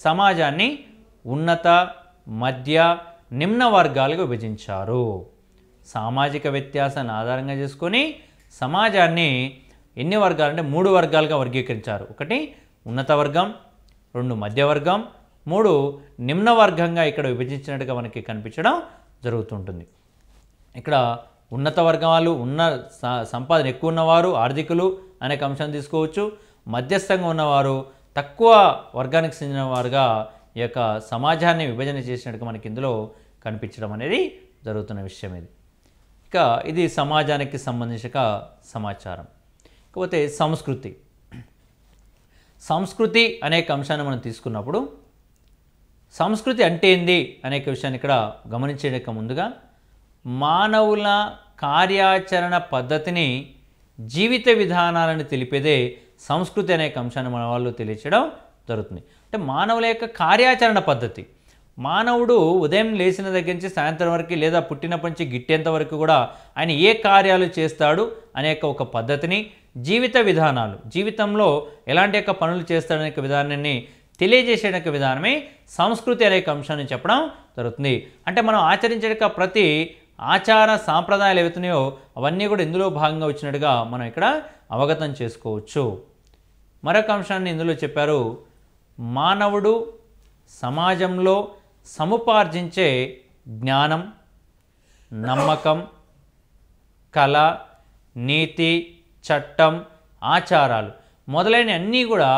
సమాజాన్ని ఉన్నత, మధ్య, నిమ్న వర్గాలుగా విభజించారు. సామాజిక వ్యత్యాసాన్ని ఆధారంగా చేసుకొని సమాజాన్ని ఎన్ని వర్గాలు అంటే 3 వర్గాలుగా వర్గీకరించారు. 1 ఉన్నత వర్గం, 2 మధ్యవర్గం, 3 నిమ్న వర్గంగా ఇక్కడ విభజించినట్టుగా మనకి కనిపించడం జరుగుతుంటుంది. ఇక్కడ ఉన్నత వర్గం వాళ్ళు సంపాదన ఎక్కువ ఉన్నవారు ఆర్థికులు అనే అంశాన్ని తీసుకోవచ్చు. మధ్యస్థంగా ఉన్నవారు తక్కువ వర్గానికి చెందిన వారుగా ఈ యొక్క సమాజాన్ని విభజన చేసినట్టుగా మనకి ఇందులో కనిపించడం అనేది జరుగుతున్న విషయం. ఇక ఇది సమాజానికి సంబంధించిన సమాచారం. కాకపోతే సంస్కృతి అనేక అంశాన్ని మనం తీసుకున్నప్పుడు సంస్కృతి అంటే ఏంది అనేక విషయాన్ని ఇక్కడ గమనించేక ముందుగా మానవుల కార్యాచరణ పద్ధతిని, జీవిత విధానాలను తెలిపేదే సంస్కృతి అనేక అంశాన్ని మన వాళ్ళు తెలియచేయడం జరుగుతుంది. అంటే మానవుల యొక్క కార్యాచరణ పద్ధతి, మానవుడు ఉదయం లేచిన దగ్గర నుంచి సాయంత్రం వరకు లేదా పుట్టినప్పటి నుంచి గిట్టేంత వరకు కూడా ఆయన ఏ కార్యాలు చేస్తాడు అనేక ఒక పద్ధతిని, జీవిత విధానాలు, జీవితంలో ఎలాంటి యొక్క పనులు చేస్తాడనే విధానాన్ని తెలియజేసే విధానమే సంస్కృతి అనేక అంశాన్ని చెప్పడం జరుగుతుంది. అంటే మనం ఆచరించే ప్రతి ఆచార సాంప్రదాయాలు ఏవైతున్నాయో అవన్నీ కూడా ఇందులో భాగంగా వచ్చినట్టుగా మనం ఇక్కడ అవగతం చేసుకోవచ్చు. మరొక అంశాన్ని ఇందులో చెప్పారు, మానవుడు సమాజంలో సముపార్జించే జ్ఞానం, నమ్మకం, కళ, నీతి, చట్టం, ఆచారాలు మొదలైన అన్నీ కూడా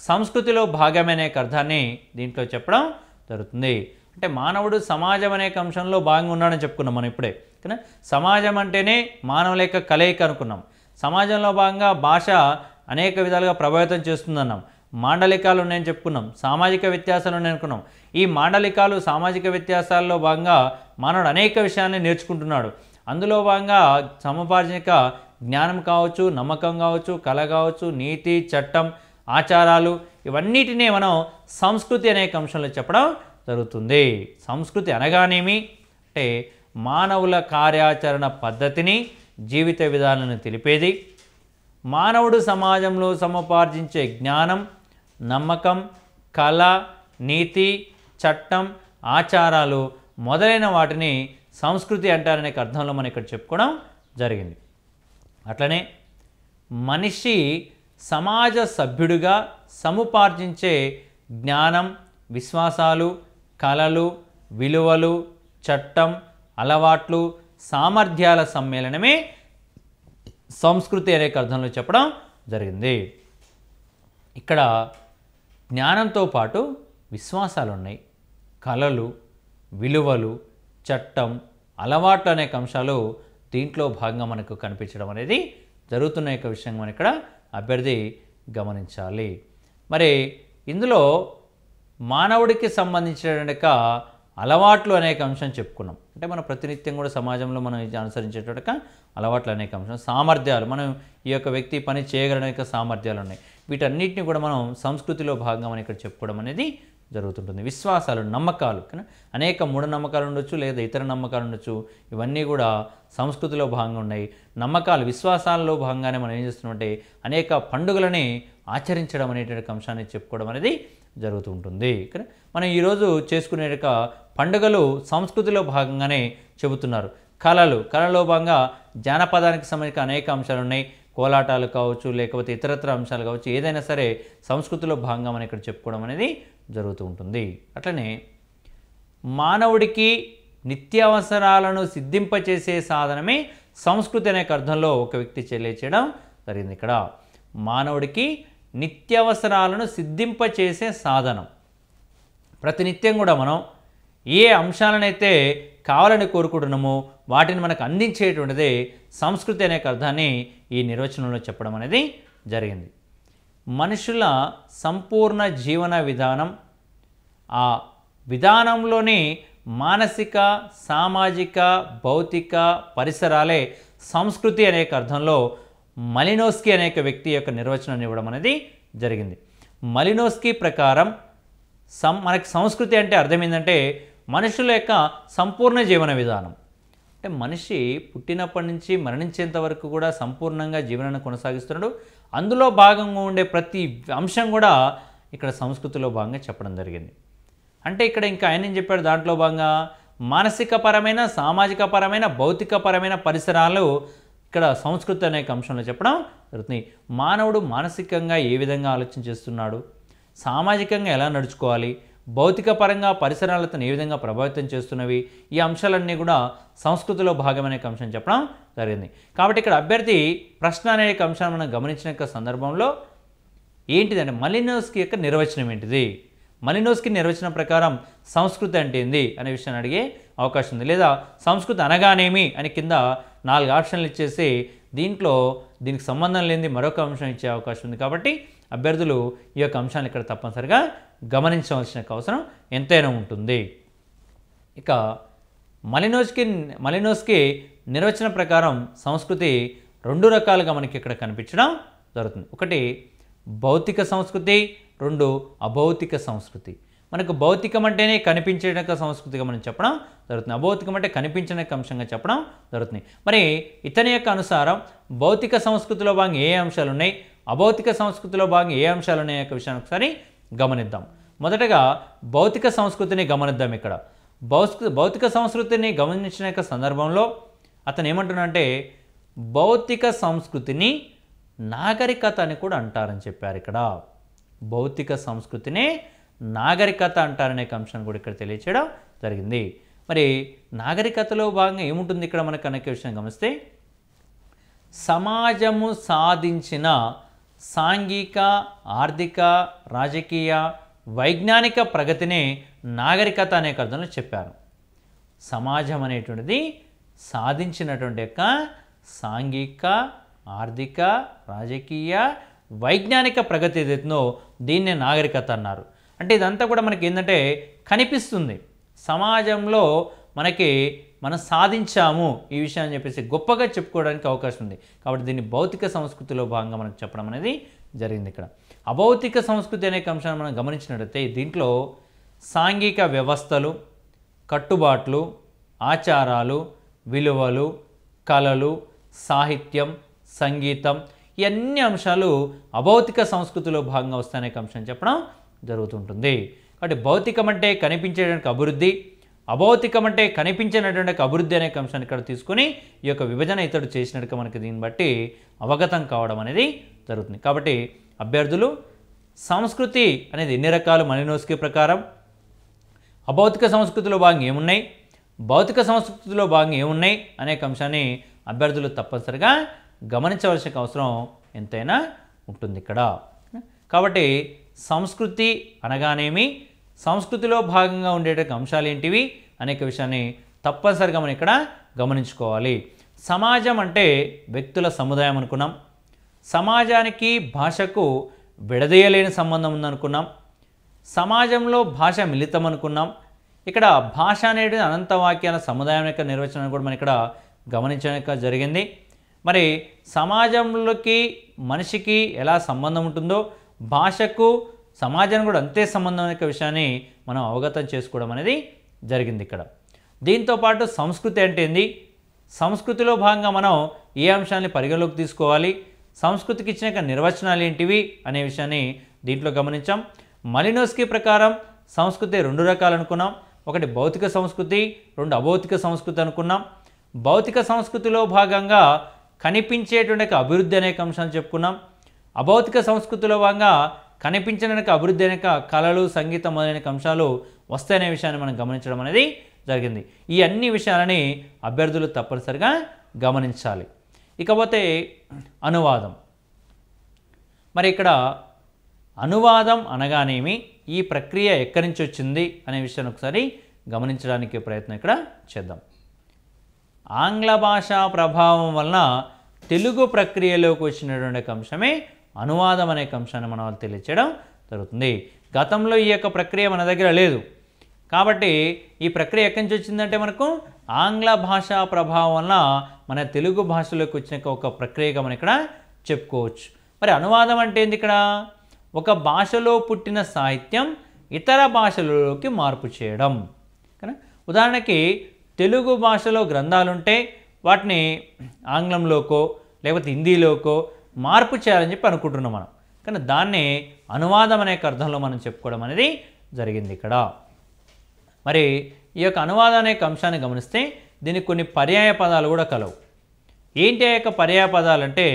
సంస్కృతిలో భాగమనే అర్థాన్ని దీంట్లో చెప్పడం జరుగుతుంది. అంటే మానవుడు సమాజం అనే అంశంలో భాగంగా ఉన్నాడని చెప్పుకున్నాం మనం ఇప్పుడే. కానీ సమాజం అంటేనే మానవుల యొక్క కలయిక అనుకున్నాం. సమాజంలో భాగంగా భాష అనేక విధాలుగా ప్రభావితం చేస్తుందన్నాం. మాండలికాలు ఉన్నాయని చెప్పుకున్నాం, సామాజిక వ్యత్యాసాలు ఉన్నాయని అనుకున్నాం. ఈ మాండలికాలు, సామాజిక వ్యత్యాసాల్లో భాగంగా మానవుడు అనేక విషయాన్ని నేర్చుకుంటున్నాడు. అందులో భాగంగా సముపార్జనిక జ్ఞానం కావచ్చు, నమ్మకం కావచ్చు, కళ కావచ్చు, నీతి, చట్టం, ఆచారాలు ఇవన్నిటినీ మనం సంస్కృతి అనేక అంశంలో చెప్పడం జరుగుతుంది. సంస్కృతి అనగానేమి అంటే మానవుల కార్యాచరణ పద్ధతిని, జీవిత విధానాలను తెలిపేది, మానవుడు సమాజంలో సముపార్జించే జ్ఞానం, నమ్మకం, కళ, నీతి, చట్టం, ఆచారాలు మొదలైన వాటిని సంస్కృతి అంటారనే అర్థంలో మనం ఇక్కడ చెప్పుకోవడం జరిగింది. అట్లనే మనిషి సమాజ సభ్యుడిగా సముపార్జించే జ్ఞానం, విశ్వాసాలు, కళలు, విలువలు, చట్టం, అలవాట్లు, సామర్థ్యాల సమ్మేళనమే సంస్కృతి అనే అర్థంలో చెప్పడం జరిగింది. ఇక్కడ జ్ఞానంతో పాటు విశ్వాసాలు ఉన్నాయి, కళలు, విలువలు, చట్టం, అలవాట్లు అనేక అంశాలు దీంట్లో భాగంగా మనకు కనిపించడం అనేది జరుగుతున్న యొక్క విషయం మనం ఇక్కడ అభ్యర్థి గమనించాలి. మరి ఇందులో మానవుడికి సంబంధించినటువంటి అలవాట్లు అనేక అంశం చెప్పుకున్నాం. అంటే మనం ప్రతినిత్యం కూడా సమాజంలో మనం అనుసరించేటువంటి అలవాట్లు అనేక అంశం, సామర్థ్యాలు, మనం ఈ యొక్క వ్యక్తి పని చేయగలనే సామర్థ్యాలు ఉన్నాయి. వీటన్నిటిని కూడా మనం సంస్కృతిలో భాగంగా మనం ఇక్కడ చెప్పుకోవడం అనేది జరుగుతుంటుంది. విశ్వాసాలు, నమ్మకాలు, అనేక మూఢనమ్మకాలు ఉండొచ్చు లేదా ఇతర నమ్మకాలు ఉండొచ్చు, ఇవన్నీ కూడా సంస్కృతిలో భాగంగా ఉన్నాయి. నమ్మకాలు, విశ్వాసాలలో భాగంగానే మనం ఏం చేస్తున్నామంటే అనేక పండుగలని ఆచరించడం అనేటువంటి అంశాన్ని చెప్పుకోవడం అనేది జరుగుతూ ఉంటుంది. కానీ మనం ఈరోజు చేసుకునే పండుగలు సంస్కృతిలో భాగంగానే చెబుతున్నారు. కళలో భాగంగా జానపదానికి సంబంధించిన అనేక అంశాలు ఉన్నాయి. కోలాటాలు కావచ్చు, లేకపోతే ఇతరత్ర అంశాలు కావచ్చు, ఏదైనా సరే సంస్కృతిలో భాగంగా మనం ఇక్కడ చెప్పుకోవడం అనేది జరుగుతూ ఉంటుంది. అట్లనే మానవుడికి నిత్యావసరాలను సిద్ధింపచేసే సాధనమే సంస్కృతి అనే అర్థంలో ఒక వ్యక్తి తెలియచేయడం జరిగింది. ఇక్కడ మానవుడికి నిత్యావసరాలను సిద్ధింపచేసే సాధనం. ప్రతినిత్యం కూడా మనం ఏ అంశాలనైతే కావాలని కోరుకుంటున్నామో వాటిని మనకు అందించేటువంటిదే సంస్కృతి అనే అర్థాన్ని ఈ నిర్వచనంలో చెప్పడం అనేది జరిగింది. మనుషుల సంపూర్ణ జీవన విధానం, ఆ విధానంలోని మానసిక, సామాజిక, భౌతిక పరిసరాలే సంస్కృతి అనే అర్థంలో మలినోస్కీ అనేక వ్యక్తి యొక్క నిర్వచనాన్ని ఇవ్వడం అనేది జరిగింది. మలినోస్కీ ప్రకారం మనకి సంస్కృతి అంటే అర్థం ఏంటంటే మనుషుల యొక్క సంపూర్ణ జీవన విధానం. అంటే మనిషి పుట్టినప్పటి నుంచి మరణించేంత వరకు కూడా సంపూర్ణంగా జీవనాన్ని కొనసాగిస్తున్నాడు. అందులో భాగంగా ఉండే ప్రతి అంశం కూడా ఇక్కడ సంస్కృతిలో భాగంగా చెప్పడం జరిగింది. అంటే ఇక్కడ ఇంకా ఆయన ఏం చెప్పాడు, దాంట్లో భాగంగా మానసిక పరమైన, సామాజిక పరమైన, భౌతిక పరమైన పరిసరాలు ఇక్కడ సంస్కృతి అనే అంశంలో చెప్పడం జరుగుతుంది. మానవుడు మానసికంగా ఏ విధంగా ఆలోచన చేస్తున్నాడు, సామాజికంగా ఎలా నడుచుకోవాలి, భౌతిక పరంగా పరిసరాలతో ఏ విధంగా ప్రభావితం చేస్తున్నవి, ఈ అంశాలన్నీ కూడా సంస్కృతిలో భాగమనే అంశం చెప్పడం జరిగింది. కాబట్టి ఇక్కడ అభ్యర్థి ప్రశ్న అనే అంశాన్ని మనం గమనించిన సందర్భంలో ఏంటిదంటే మలినోస్కీ యొక్క నిర్వచనం ఏంటిది, మలినోస్కీ నిర్వచనం ప్రకారం సంస్కృతి అంటే ఏంది అనే విషయాన్ని అడిగే అవకాశం ఉంది. లేదా సంస్కృతి అనగానేమి అని కింద 4 ఆప్షన్లు ఇచ్చేసి దీనికి సంబంధం లేనిది మరొక అంశం ఇచ్చే అవకాశం ఉంది. కాబట్టి అభ్యర్థులు ఈ యొక్క అంశాన్ని ఇక్కడ తప్పనిసరిగా గమనించవలసిన అవసరం ఎంతైనా ఉంటుంది. ఇక మలినోస్కీ నిర్వచనం ప్రకారం సంస్కృతి 2 రకాలుగా మనకి ఇక్కడ కనిపించడం జరుగుతుంది. ఒకటి భౌతిక సంస్కృతి, 2 అభౌతిక సంస్కృతి. మనకు భౌతికం అంటేనే కనిపించే సంస్కృతిగా మనం చెప్పడం జరుగుతుంది, అభౌతికం అంటే కనిపించే అంశంగా చెప్పడం జరుగుతుంది. మరి ఇతని యొక్క అనుసారం భౌతిక సంస్కృతిలో భాగంగా ఏ అంశాలు ఉన్నాయి, అభౌతిక సంస్కృతిలో భాగంగా ఏ అంశాలు ఉన్నాయి యొక్క విషయాన్ని ఒకసారి గమనిద్దాం. మొదటగా భౌతిక సంస్కృతిని గమనిద్దాం. ఇక్కడ భౌతిక సంస్కృతిని గమనించిన యొక్క సందర్భంలో అతను ఏమంటున్నాడంటే భౌతిక సంస్కృతిని నాగరికత అని కూడా అంటారని చెప్పారు. ఇక్కడ భౌతిక సంస్కృతిని నాగరికత అంటారనే అంశాన్ని కూడా ఇక్కడ తెలియచేయడం జరిగింది. మరి నాగరికతలో భాగంగా ఏముంటుంది ఇక్కడ మనకు అనేక విషయం గమనిస్తే సమాజము సాధించిన సాంఘిక, ఆర్థిక, రాజకీయ, వైజ్ఞానిక ప్రగతిని నాగరికత అనే అర్థంలో చెప్పారు. సమాజం అనేటువంటిది సాధించినటువంటి యొక్క సాంఘిక, ఆర్థిక, రాజకీయ, వైజ్ఞానిక ప్రగతి ఏదైతుందో దీన్నే నాగరికత అన్నారు. అంటే ఇదంతా కూడా మనకి ఏంటంటే కనిపిస్తుంది, సమాజంలో మనం సాధించాము ఈ విషయాన్ని చెప్పేసి గొప్పగా చెప్పుకోవడానికి అవకాశం ఉంది. కాబట్టి దీన్ని భౌతిక సంస్కృతిలో భాగంగా మనకు చెప్పడం అనేది జరిగింది. ఇక్కడ అభౌతిక సంస్కృతి అనే అంశాన్ని మనం గమనించినట్లయితే దీంట్లో సాంఘిక వ్యవస్థలు, కట్టుబాట్లు, ఆచారాలు, విలువలు, కళలు, సాహిత్యం, సంగీతం ఇవన్నీ అంశాలు అభౌతిక సంస్కృతిలో భాగంగా వస్తాయనే అంశం చెప్పడం జరుగుతుంటుంది. కాబట్టి భౌతికం అంటే కనిపించేటువంటి అభివృద్ధి, అభౌతికం అంటే కనిపించినటువంటి అభివృద్ధి అనే అంశాన్ని ఇక్కడ తీసుకొని ఈ యొక్క విభజన ఇతడు చేసినట్టుగా మనకి దీన్ని బట్టి అవగతం కావడం అనేది జరుగుతుంది. కాబట్టి అభ్యర్థులు సంస్కృతి అనేది ఎన్ని రకాలు మలినోస్కీ ప్రకారం, అభౌతిక సంస్కృతిలో భాగంగా ఏమున్నాయి, భౌతిక సంస్కృతిలో భాగంగా ఏమున్నాయి అనే అంశాన్ని అభ్యర్థులు తప్పనిసరిగా గమనించవలసిన అవసరం ఎంతైనా ఉంటుంది ఇక్కడ. కాబట్టి సంస్కృతి అనగానేమి, సంస్కృతిలో భాగంగా ఉండేటువంటి అంశాలు ఏంటివి అనేక విషయాన్ని తప్పనిసరిగా మనం ఇక్కడ గమనించుకోవాలి. సమాజం అంటే వ్యక్తుల సముదాయం అనుకున్నాం, సమాజానికి భాషకు విడదీయలేని సంబంధం ఉందనుకున్నాం, సమాజంలో భాష మిళితం అనుకున్నాం. ఇక్కడ భాష అనేది అనంత వాక్యాల సముదాయం యొక్క నిర్వచనం కూడా మనం ఇక్కడ గమనించడం జరిగింది. మరి సమాజంలోకి మనిషికి ఎలా సంబంధం ఉంటుందో భాషకు సమాజానికి కూడా అంతే సంబంధం యొక్క విషయాన్ని మనం అవగతం చేసుకోవడం అనేది జరిగింది ఇక్కడ. దీంతోపాటు సంస్కృతి అంటే ఏంది, సంస్కృతిలో భాగంగా మనం ఏ అంశాన్ని పరిగణలోకి తీసుకోవాలి, సంస్కృతికి ఇచ్చిన నిర్వచనాలు ఏంటివి అనే విషయాన్ని దీంట్లో గమనించాం. మలినోస్కీ ప్రకారం సంస్కృతి 2 రకాలు అనుకున్నాం, ఒకటి భౌతిక సంస్కృతి, 2 అభౌతిక సంస్కృతి అనుకున్నాం. భౌతిక సంస్కృతిలో భాగంగా కనిపించేటువంటి అభివృద్ధి అనేక అంశాలు చెప్పుకున్నాం. అభౌతిక సంస్కృతిలో భాగంగా కనిపించడానికి అభివృద్ధి అనేక కళలు, సంగీతం మొదలైన అంశాలు వస్తాయనే విషయాన్ని మనం గమనించడం అనేది జరిగింది. ఈ అన్ని విషయాలని అభ్యర్థులు తప్పనిసరిగా గమనించాలి. ఇకపోతే అనువాదం. మరి ఇక్కడ అనువాదం అనగానేమి, ఈ ప్రక్రియ ఎక్కడి నుంచి వచ్చింది అనే విషయాన్ని ఒకసారి గమనించడానికి ప్రయత్నం ఇక్కడ చేద్దాం. ఆంగ్ల భాషా ప్రభావం వలన తెలుగు ప్రక్రియలోకి వచ్చినటువంటి అంశమే అనువాదం అనే అంశాన్ని మన వాళ్ళు తెలియచేయడం జరుగుతుంది. గతంలో ఈ యొక్క ప్రక్రియ మన దగ్గర లేదు కాబట్టి ఈ ప్రక్రియ ఎక్కడి నుంచి వచ్చిందంటే మనకు ఆంగ్ల భాషా ప్రభావం వలన మన తెలుగు భాషలోకి వచ్చిన ఒక ప్రక్రియగా మనం ఇక్కడ చెప్పుకోవచ్చు. మరి అనువాదం అంటే ఏంది? ఇక్కడ ఒక భాషలో పుట్టిన సాహిత్యం ఇతర భాషలలోకి మార్పు చేయడం. ఉదాహరణకి తెలుగు భాషలో గ్రంథాలుంటే వాటిని ఆంగ్లంలోకో లేకపోతే హిందీలోకో మార్పు చేయాలని చెప్పి అనుకుంటున్నాం మనం. కానీ దాన్ని అనువాదం అనే అర్థంలో మనం చెప్పుకోవడం అనేది జరిగింది ఇక్కడ. మరి ఈ యొక్క అనువాదం అనే అంశాన్ని గమనిస్తే దీనికి కొన్ని పర్యాయ పదాలు కూడా కలవు. ఏంటి ఆ యొక్క పర్యాయ పదాలు అంటే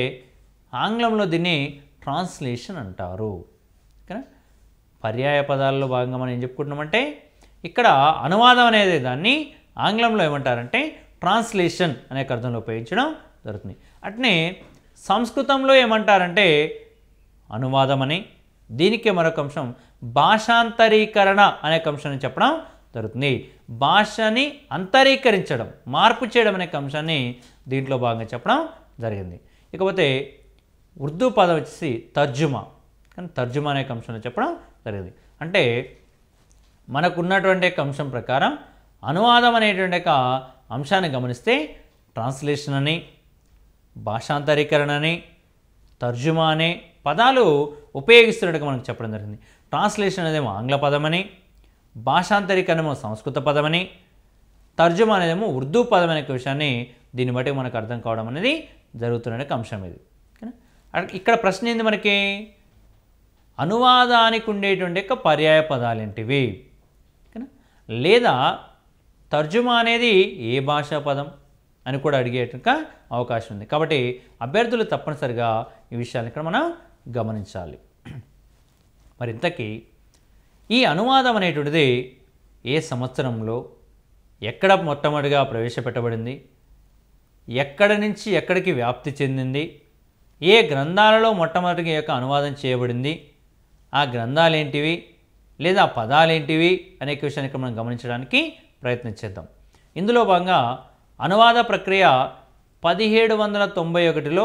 ఆంగ్లంలో దీన్ని ట్రాన్స్లేషన్ అంటారు. పర్యాయ పదాల్లో భాగంగా మనం ఏం చెప్పుకుంటున్నామంటే ఇక్కడ అనువాదం అనేది దాన్ని ఆంగ్లంలో ఏమంటారంటే ట్రాన్స్లేషన్ అనే అర్థంలో ఉపయోగించడం జరుగుతుంది. అట్నే సంస్కృతంలో ఏమంటారంటే అనువాదం అని, దీనికి మరొక అంశం భాషాంతరీకరణ అనే అంశాన్ని చెప్పడం జరుగుతుంది. భాషని అంతరీకరించడం, మార్పు చేయడం అనే అంశాన్ని దీంట్లో భాగంగా చెప్పడం జరిగింది. ఇకపోతే ఉర్దూ పదం వచ్చేసి తర్జుమా, కానీ తర్జుమా అనే అంశాన్ని చెప్పడం జరిగింది. అంటే మనకున్నటువంటి అంశం ప్రకారం అనువాదం అనేటువంటి అంశాన్ని గమనిస్తే ట్రాన్స్లేషన్ అని, భాషాంతరీకరణ అని, తర్జుమా అనే పదాలు ఉపయోగిస్తున్నట్టుగా మనకు చెప్పడం జరిగింది. ట్రాన్స్లేషన్ అనేదేమో ఆంగ్ల పదమని, భాషాంతరీకరణమో సంస్కృత పదమని, తర్జుమా అనేదేమో ఉర్దూ పదం అనే విషయాన్ని దీన్ని బట్టి మనకు అర్థం కావడం అనేది జరుగుతున్న అంశం ఇది. ఇక్కడ ప్రశ్న ఏంది మనకి, అనువాదానికి ఉండేటువంటి పర్యాయ పదాలు ఏంటివి, లేదా తర్జుమా అనేది ఏ భాషా పదం అని కూడా అడిగేట అవకాశం ఉంది. కాబట్టి అభ్యర్థులు తప్పనిసరిగా ఈ విషయాన్ని ఇక్కడ మనం గమనించాలి. మరి ఇంతకీ ఈ అనువాదం అనేటువంటిది ఏ సంవత్సరంలో ఎక్కడ మొట్టమొదటిగా ప్రవేశపెట్టబడింది, ఎక్కడి నుంచి ఎక్కడికి వ్యాప్తి చెందింది, ఏ గ్రంథాలలో మొట్టమొదటిగా ఈ యొక్క అనువాదం చేయబడింది, ఆ గ్రంథాలు ఏంటివి లేదా పదాలేంటివి అనే విషయాన్ని ఇక్కడ మనం గమనించడానికి ప్రయత్నించేద్దాం. ఇందులో భాగంగా అనువాద ప్రక్రియ 1791లో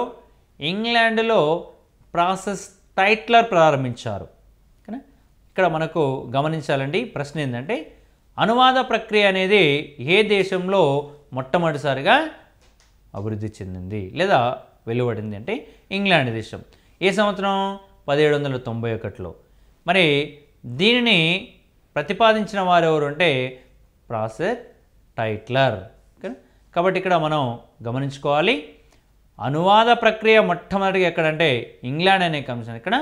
ఇంగ్లాండ్లో ప్రాసెస్ టైట్లర్ ప్రారంభించారు. ఇక్కడ మనకు గమనించాలండి, ప్రశ్న ఏంటంటే అనువాద ప్రక్రియ అనేది ఏ దేశంలో మొట్టమొదటిసారిగా అభివృద్ధి చెందింది లేదా వెలువడింది అంటే ఇంగ్లాండ్ దేశం. ఏ సంవత్సరం? 1791లో. మరి దీనిని ప్రతిపాదించిన వారు ఎవరు అంటే ప్రాసెస్ టైట్లర్. కాబట్టి ఇక్కడ మనం గమనించుకోవాలి, అనువాద ప్రక్రియ మొట్టమొదటిగా ఎక్కడంటే ఇంగ్లాండ్ అనే అంశాన్ని ఇక్కడ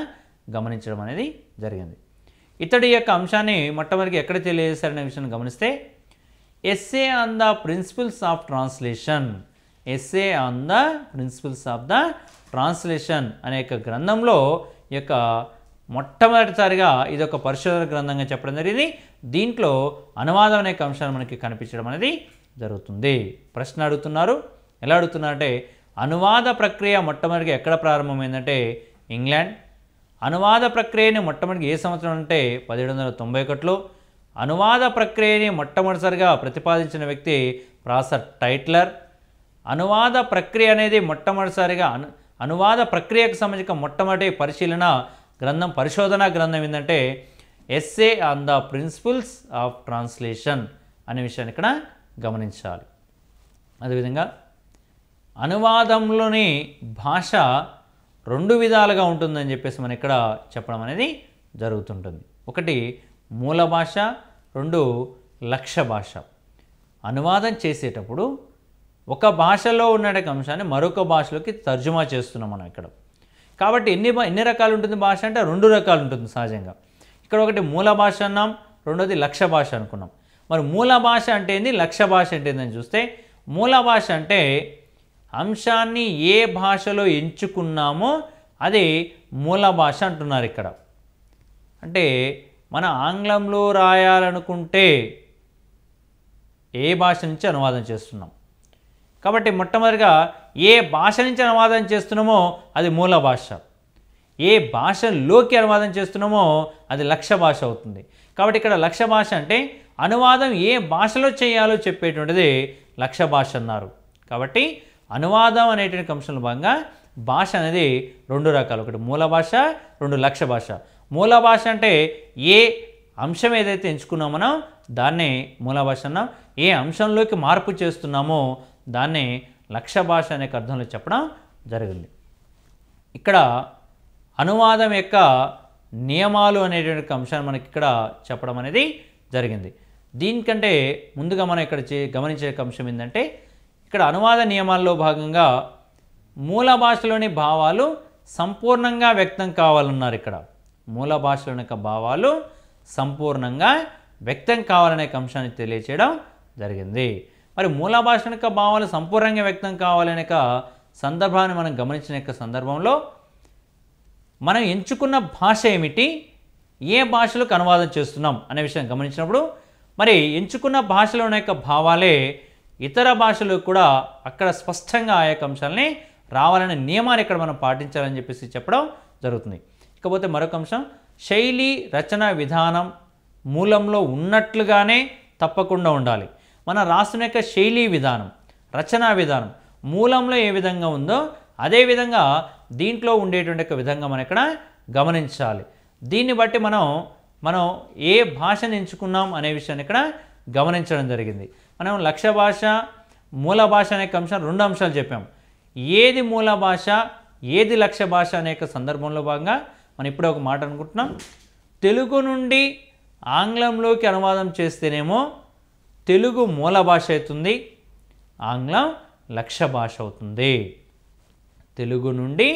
గమనించడం అనేది జరిగింది. ఇతడి యొక్క అంశాన్ని మొట్టమొదటిగా ఎక్కడ తెలియజేశారనే విషయాన్ని గమనిస్తే essay on the principles of translation, essay on the principles of the translation అనే గ్రంథంలో ఈ యొక్క మొట్టమొదటిసారిగా ఇది ఒక పరిశోధన గ్రంథంగా చెప్పడం జరిగింది. దీంట్లో అనువాదం అనే అంశాలు మనకి కనిపించడం అనేది జరుగుతుంది. ప్రశ్న అడుగుతున్నారు, ఎలా అడుగుతున్నారంటే అనువాద ప్రక్రియ మొట్టమొదటిగా ఎక్కడ ప్రారంభమైందంటే ఇంగ్లాండ్. అనువాద ప్రక్రియని మొట్టమొదటి ఏ సంవత్సరం అంటే 1791లో. అనువాద ప్రక్రియని మొట్టమొదటిసారిగా ప్రతిపాదించిన వ్యక్తి ప్రాసెస్ టైట్లర్. అనువాద ప్రక్రియ అనేది మొట్టమొదటిసారిగా అనువాద ప్రక్రియకు సంబంధించిన మొట్టమొదటి పరిశీలన గ్రంథం, పరిశోధన గ్రంథం ఏంటంటే essay on the principles of translation అనే విషయాన్ని ఇక్కడ గమనించాలి. అదేవిధంగా అనువాదంలోని భాష రెండు విధాలుగా ఉంటుందని చెప్పేసి మనం ఇక్కడ చెప్పడం అనేది జరుగుతుంటుంది. ఒకటి మూల భాష, రెండు లక్ష్య భాష. అనువాదం చేసేటప్పుడు ఒక భాషలో ఉన్న అంశాన్ని మరొక భాషలోకి తర్జుమా చేస్తున్నాం మనం ఇక్కడ. కాబట్టి ఎన్ని రకాలు ఉంటుంది భాష అంటే రెండు రకాలు ఉంటుంది సహజంగా. ఇక్కడ ఒకటి మూల భాష అన్నాం, రెండోది లక్ష్య భాష అనుకున్నాం. మరి మూల భాష అంటే ఏంది, లక్ష్య భాష అంటే ఏందని చూస్తే మూల భాష అంటే అంశాన్ని ఏ భాషలో ఎంచుకున్నామో అది మూల భాష అంటున్నారు ఇక్కడ. అంటే మన ఆంగ్లంలో రాయాలనుకుంటే ఏ భాష నుంచి అనువాదం చేస్తున్నాం. కాబట్టి మొట్టమొదటిగా ఏ భాష నుంచి అనువాదం చేస్తున్నామో అది మూల భాష, ఏ భాషలోకి అనువాదం చేస్తున్నామో అది లక్ష్య భాష అవుతుంది. కాబట్టి ఇక్కడ లక్ష్య భాష అంటే అనువాదం ఏ భాషలో చేయాలో చెప్పేటువంటిది లక్ష్య భాష అన్నారు. కాబట్టి అనువాదం అనేటువంటి అంశంలో భాగంగా భాష అనేది రెండు రకాలు, ఒకటి మూల భాష, రెండు లక్ష్య భాష. మూల భాష అంటే ఏ అంశం ఏదైతే ఎంచుకున్నామో మనం దాన్నే మూల భాష అన్నాం. ఏ అంశంలోకి మార్పు చేస్తున్నామో దాన్నే లక్ష్య భాష అనే అర్థంలో చెప్పడం జరిగింది. ఇక్కడ అనువాదం యొక్క నియమాలు అనేటువంటి అంశాన్ని మనకి ఇక్కడ చెప్పడం అనేది జరిగింది. దీనికంటే ముందుగా మనం ఇక్కడ గమనించే అంశం ఏంటంటే ఇక్కడ అనువాద నియమాల్లో భాగంగా మూల భాషలోని భావాలు సంపూర్ణంగా వ్యక్తం కావాలన్నారు. ఇక్కడ మూల భాషలోని యొక్క భావాలు సంపూర్ణంగా వ్యక్తం కావాలనే అంశాన్ని తెలియచేయడం జరిగింది. మరి మూల భాషలోని యొక్క భావాలు సంపూర్ణంగా వ్యక్తం కావాలనే సందర్భాన్ని మనం గమనించిన సందర్భంలో మనం ఎంచుకున్న భాష ఏమిటి, ఏ భాషలకు అనువాదం చేస్తున్నాం అనే విషయం గమనించినప్పుడు మరి ఎంచుకున్న భాషలోని యొక్క భావాలే ఇతర భాషలు కూడా అక్కడ స్పష్టంగా ఆ యొక్క అంశాలని రావాలనే నియమాన్ని ఇక్కడ మనం పాటించాలని చెప్పేసి చెప్పడం జరుగుతుంది. ఇకపోతే మరొక అంశం, శైలి రచన విధానం మూలంలో ఉన్నట్లుగానే తప్పకుండా ఉండాలి. మన రాష్ట్రం యొక్క శైలి విధానం, రచనా విధానం మూలంలో ఏ విధంగా ఉందో అదేవిధంగా దీంట్లో ఉండేటువంటి ఒక విధంగా మనం ఇక్కడ గమనించాలి. దీన్ని బట్టి మనం ఏ భాషను ఎంచుకున్నాం అనే విషయాన్ని ఇక్కడ గమనించడం జరిగింది. మనం లక్ష్య భాష, మూల భాష అనే అంశం రెండు అంశాలు చెప్పాం. ఏది మూల భాష, ఏది లక్ష్య భాష అనే సందర్భంలో భాగంగా మనం ఇప్పుడే ఒక మాట అనుకుంటున్నాం. తెలుగు నుండి ఆంగ్లంలోకి అనువాదం చేస్తేనేమో తెలుగు మూల భాష అవుతుంది, ఆంగ్లం లక్ష్య భాష అవుతుంది. తెలుగు నుండి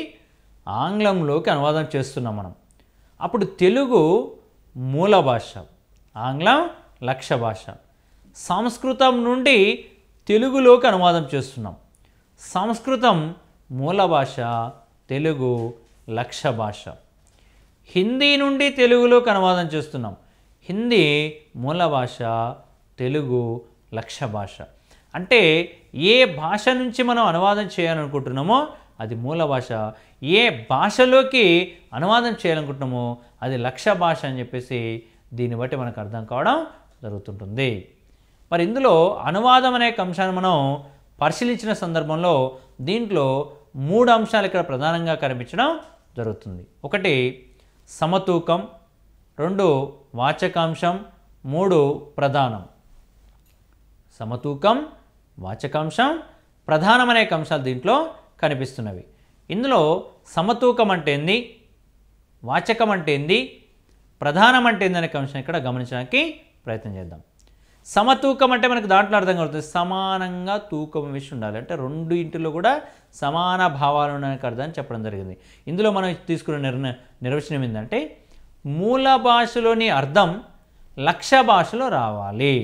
ఆంగ్లంలోకి అనువాదం చేస్తున్నాం మనం, అప్పుడు తెలుగు మూల భాష, ఆంగ్లం లక్ష్య భాష. సంస్కృతం నుండి తెలుగులోకి అనువాదం చేస్తున్నాం, సంస్కృతం మూల భాష, తెలుగు లక్ష్య భాష. హిందీ నుండి తెలుగులోకి అనువాదం చేస్తున్నాం, హిందీ మూల భాష, తెలుగు లక్ష్య భాష. అంటే ఏ భాష నుంచి మనం అనువాదం చేయాలనుకుంటున్నామో అది మూల భాష, ఏ భాషలోకి అనువాదం చేయాలనుకుంటున్నామో అది లక్ష్య భాష అని చెప్పేసి దీన్ని బట్టి మనకు అర్థం కావడం జరుగుతుంటుంది. మరి ఇందులో అనువాదం అనే అంశాన్ని మనం పరిశీలించిన సందర్భంలో దీంట్లో మూడు అంశాలు ఇక్కడ ప్రధానంగా కనిపించడం జరుగుతుంది. ఒకటి సమతూకం, రెండు వాచకాంశం, మూడు ప్రధానం. సమతూకం, వాచకాంశం, ప్రధానం అనే అంశాలు దీంట్లో కనిపిస్తున్నవి. ఇందులో సమతూకం అంటే ఏంది, వాచకం అంటే ఏంది, ప్రధానం అంటే ఏంది అనే అంశం ఇక్కడ గమనించడానికి ప్రయత్నం చేద్దాం. సమతూకం అంటే మనకు దాంట్లో అర్థం కలుగుతుంది, సమానంగా తూకం వేసి ఉండాలి, అంటే రెండు ఇంటిలో కూడా సమాన భావాలు ఉండడానికి అర్థాన్ని చెప్పడం జరిగింది. ఇందులో మనం తీసుకున్న నిర్వచనం ఏంటంటే మూల భాషలోని అర్థం లక్ష్య భాషలో రావాలి.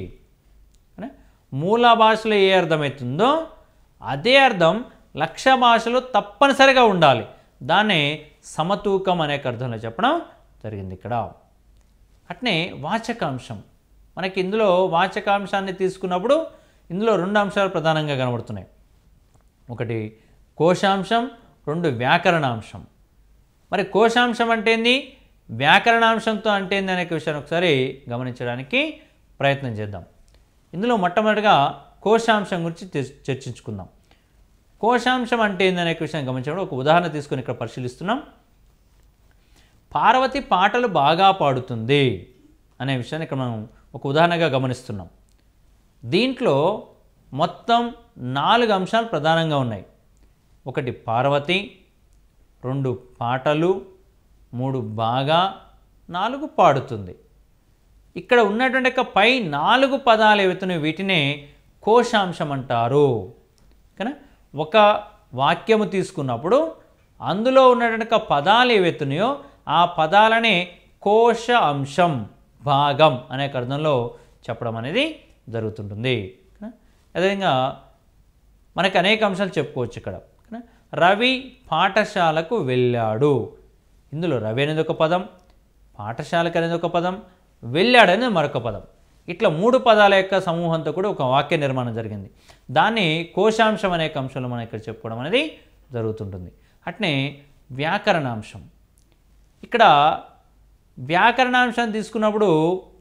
మూల భాషలో ఏ అర్థమవుతుందో అదే అర్థం లక్ష్య భాషలో తప్పనిసరిగా ఉండాలి, దాన్నే సమతూకం అనే అర్థంలో చెప్పడం జరిగింది ఇక్కడ. అట్నే వాచకాంశం, మనకి ఇందులో వాచకాంశాన్ని తీసుకున్నప్పుడు ఇందులో రెండు అంశాలు ప్రధానంగా కనబడుతున్నాయి. ఒకటి కోశాంశం, రెండు వ్యాకరణాంశం. మరి కోశాంశం అంటే ఏంది, వ్యాకరణాంశంతో అంటే ఏంది అనే విషయాన్ని ఒకసారి గమనించడానికి ప్రయత్నం చేద్దాం. ఇందులో మొట్టమొదటిగా కోశాంశం గురించి చర్చించుకుందాం. కోశాంశం అంటే ఏందనే విషయాన్ని గమనించినప్పుడు ఒక ఉదాహరణ తీసుకొని ఇక్కడ పరిశీలిస్తున్నాం. పార్వతి పాటలు బాగా పాడుతుంది అనే విషయాన్ని ఇక్కడ మనం ఒక ఉదాహరణగా గమనిస్తున్నాం. దీంట్లో మొత్తం 4 అంశాలు ప్రధానంగా ఉన్నాయి. ఒకటి పార్వతి, 2 పాటలు, 3 బాగా, 4 పాడుతుంది. ఇక్కడ ఉన్నటువంటి పై 4 పదాలు ఏవైతున్నాయో వీటినే కోశాంశం అంటారు. కానీ ఒక వాక్యము తీసుకున్నప్పుడు అందులో ఉన్నటువంటి పదాలు ఏవైతున్నాయో ఆ పదాలనే కోశ అంశం, భాగం అనే అర్థంలో చెప్పడం అనేది జరుగుతుంటుంది. అదేవిధంగా మనకి అనేక అంశాలు చెప్పుకోవచ్చు ఇక్కడ. రవి పాఠశాలకు వెళ్ళాడు. ఇందులో రవి అనేది ఒక పదం, పాఠశాలకు అనేది ఒక పదం, వెళ్ళాడు అనేది మరొక పదం. ఇట్లా 3 పదాల యొక్క సమూహంతో కూడా ఒక వాక్య నిర్మాణం జరిగింది. దాన్ని కోశాంశం అనే అంశంలో మనం ఇక్కడ చెప్పుకోవడం అనేది జరుగుతుంటుంది. అట్నే వ్యాకరణాంశం. ఇక్కడ వ్యాకరణాంశాన్ని తీసుకున్నప్పుడు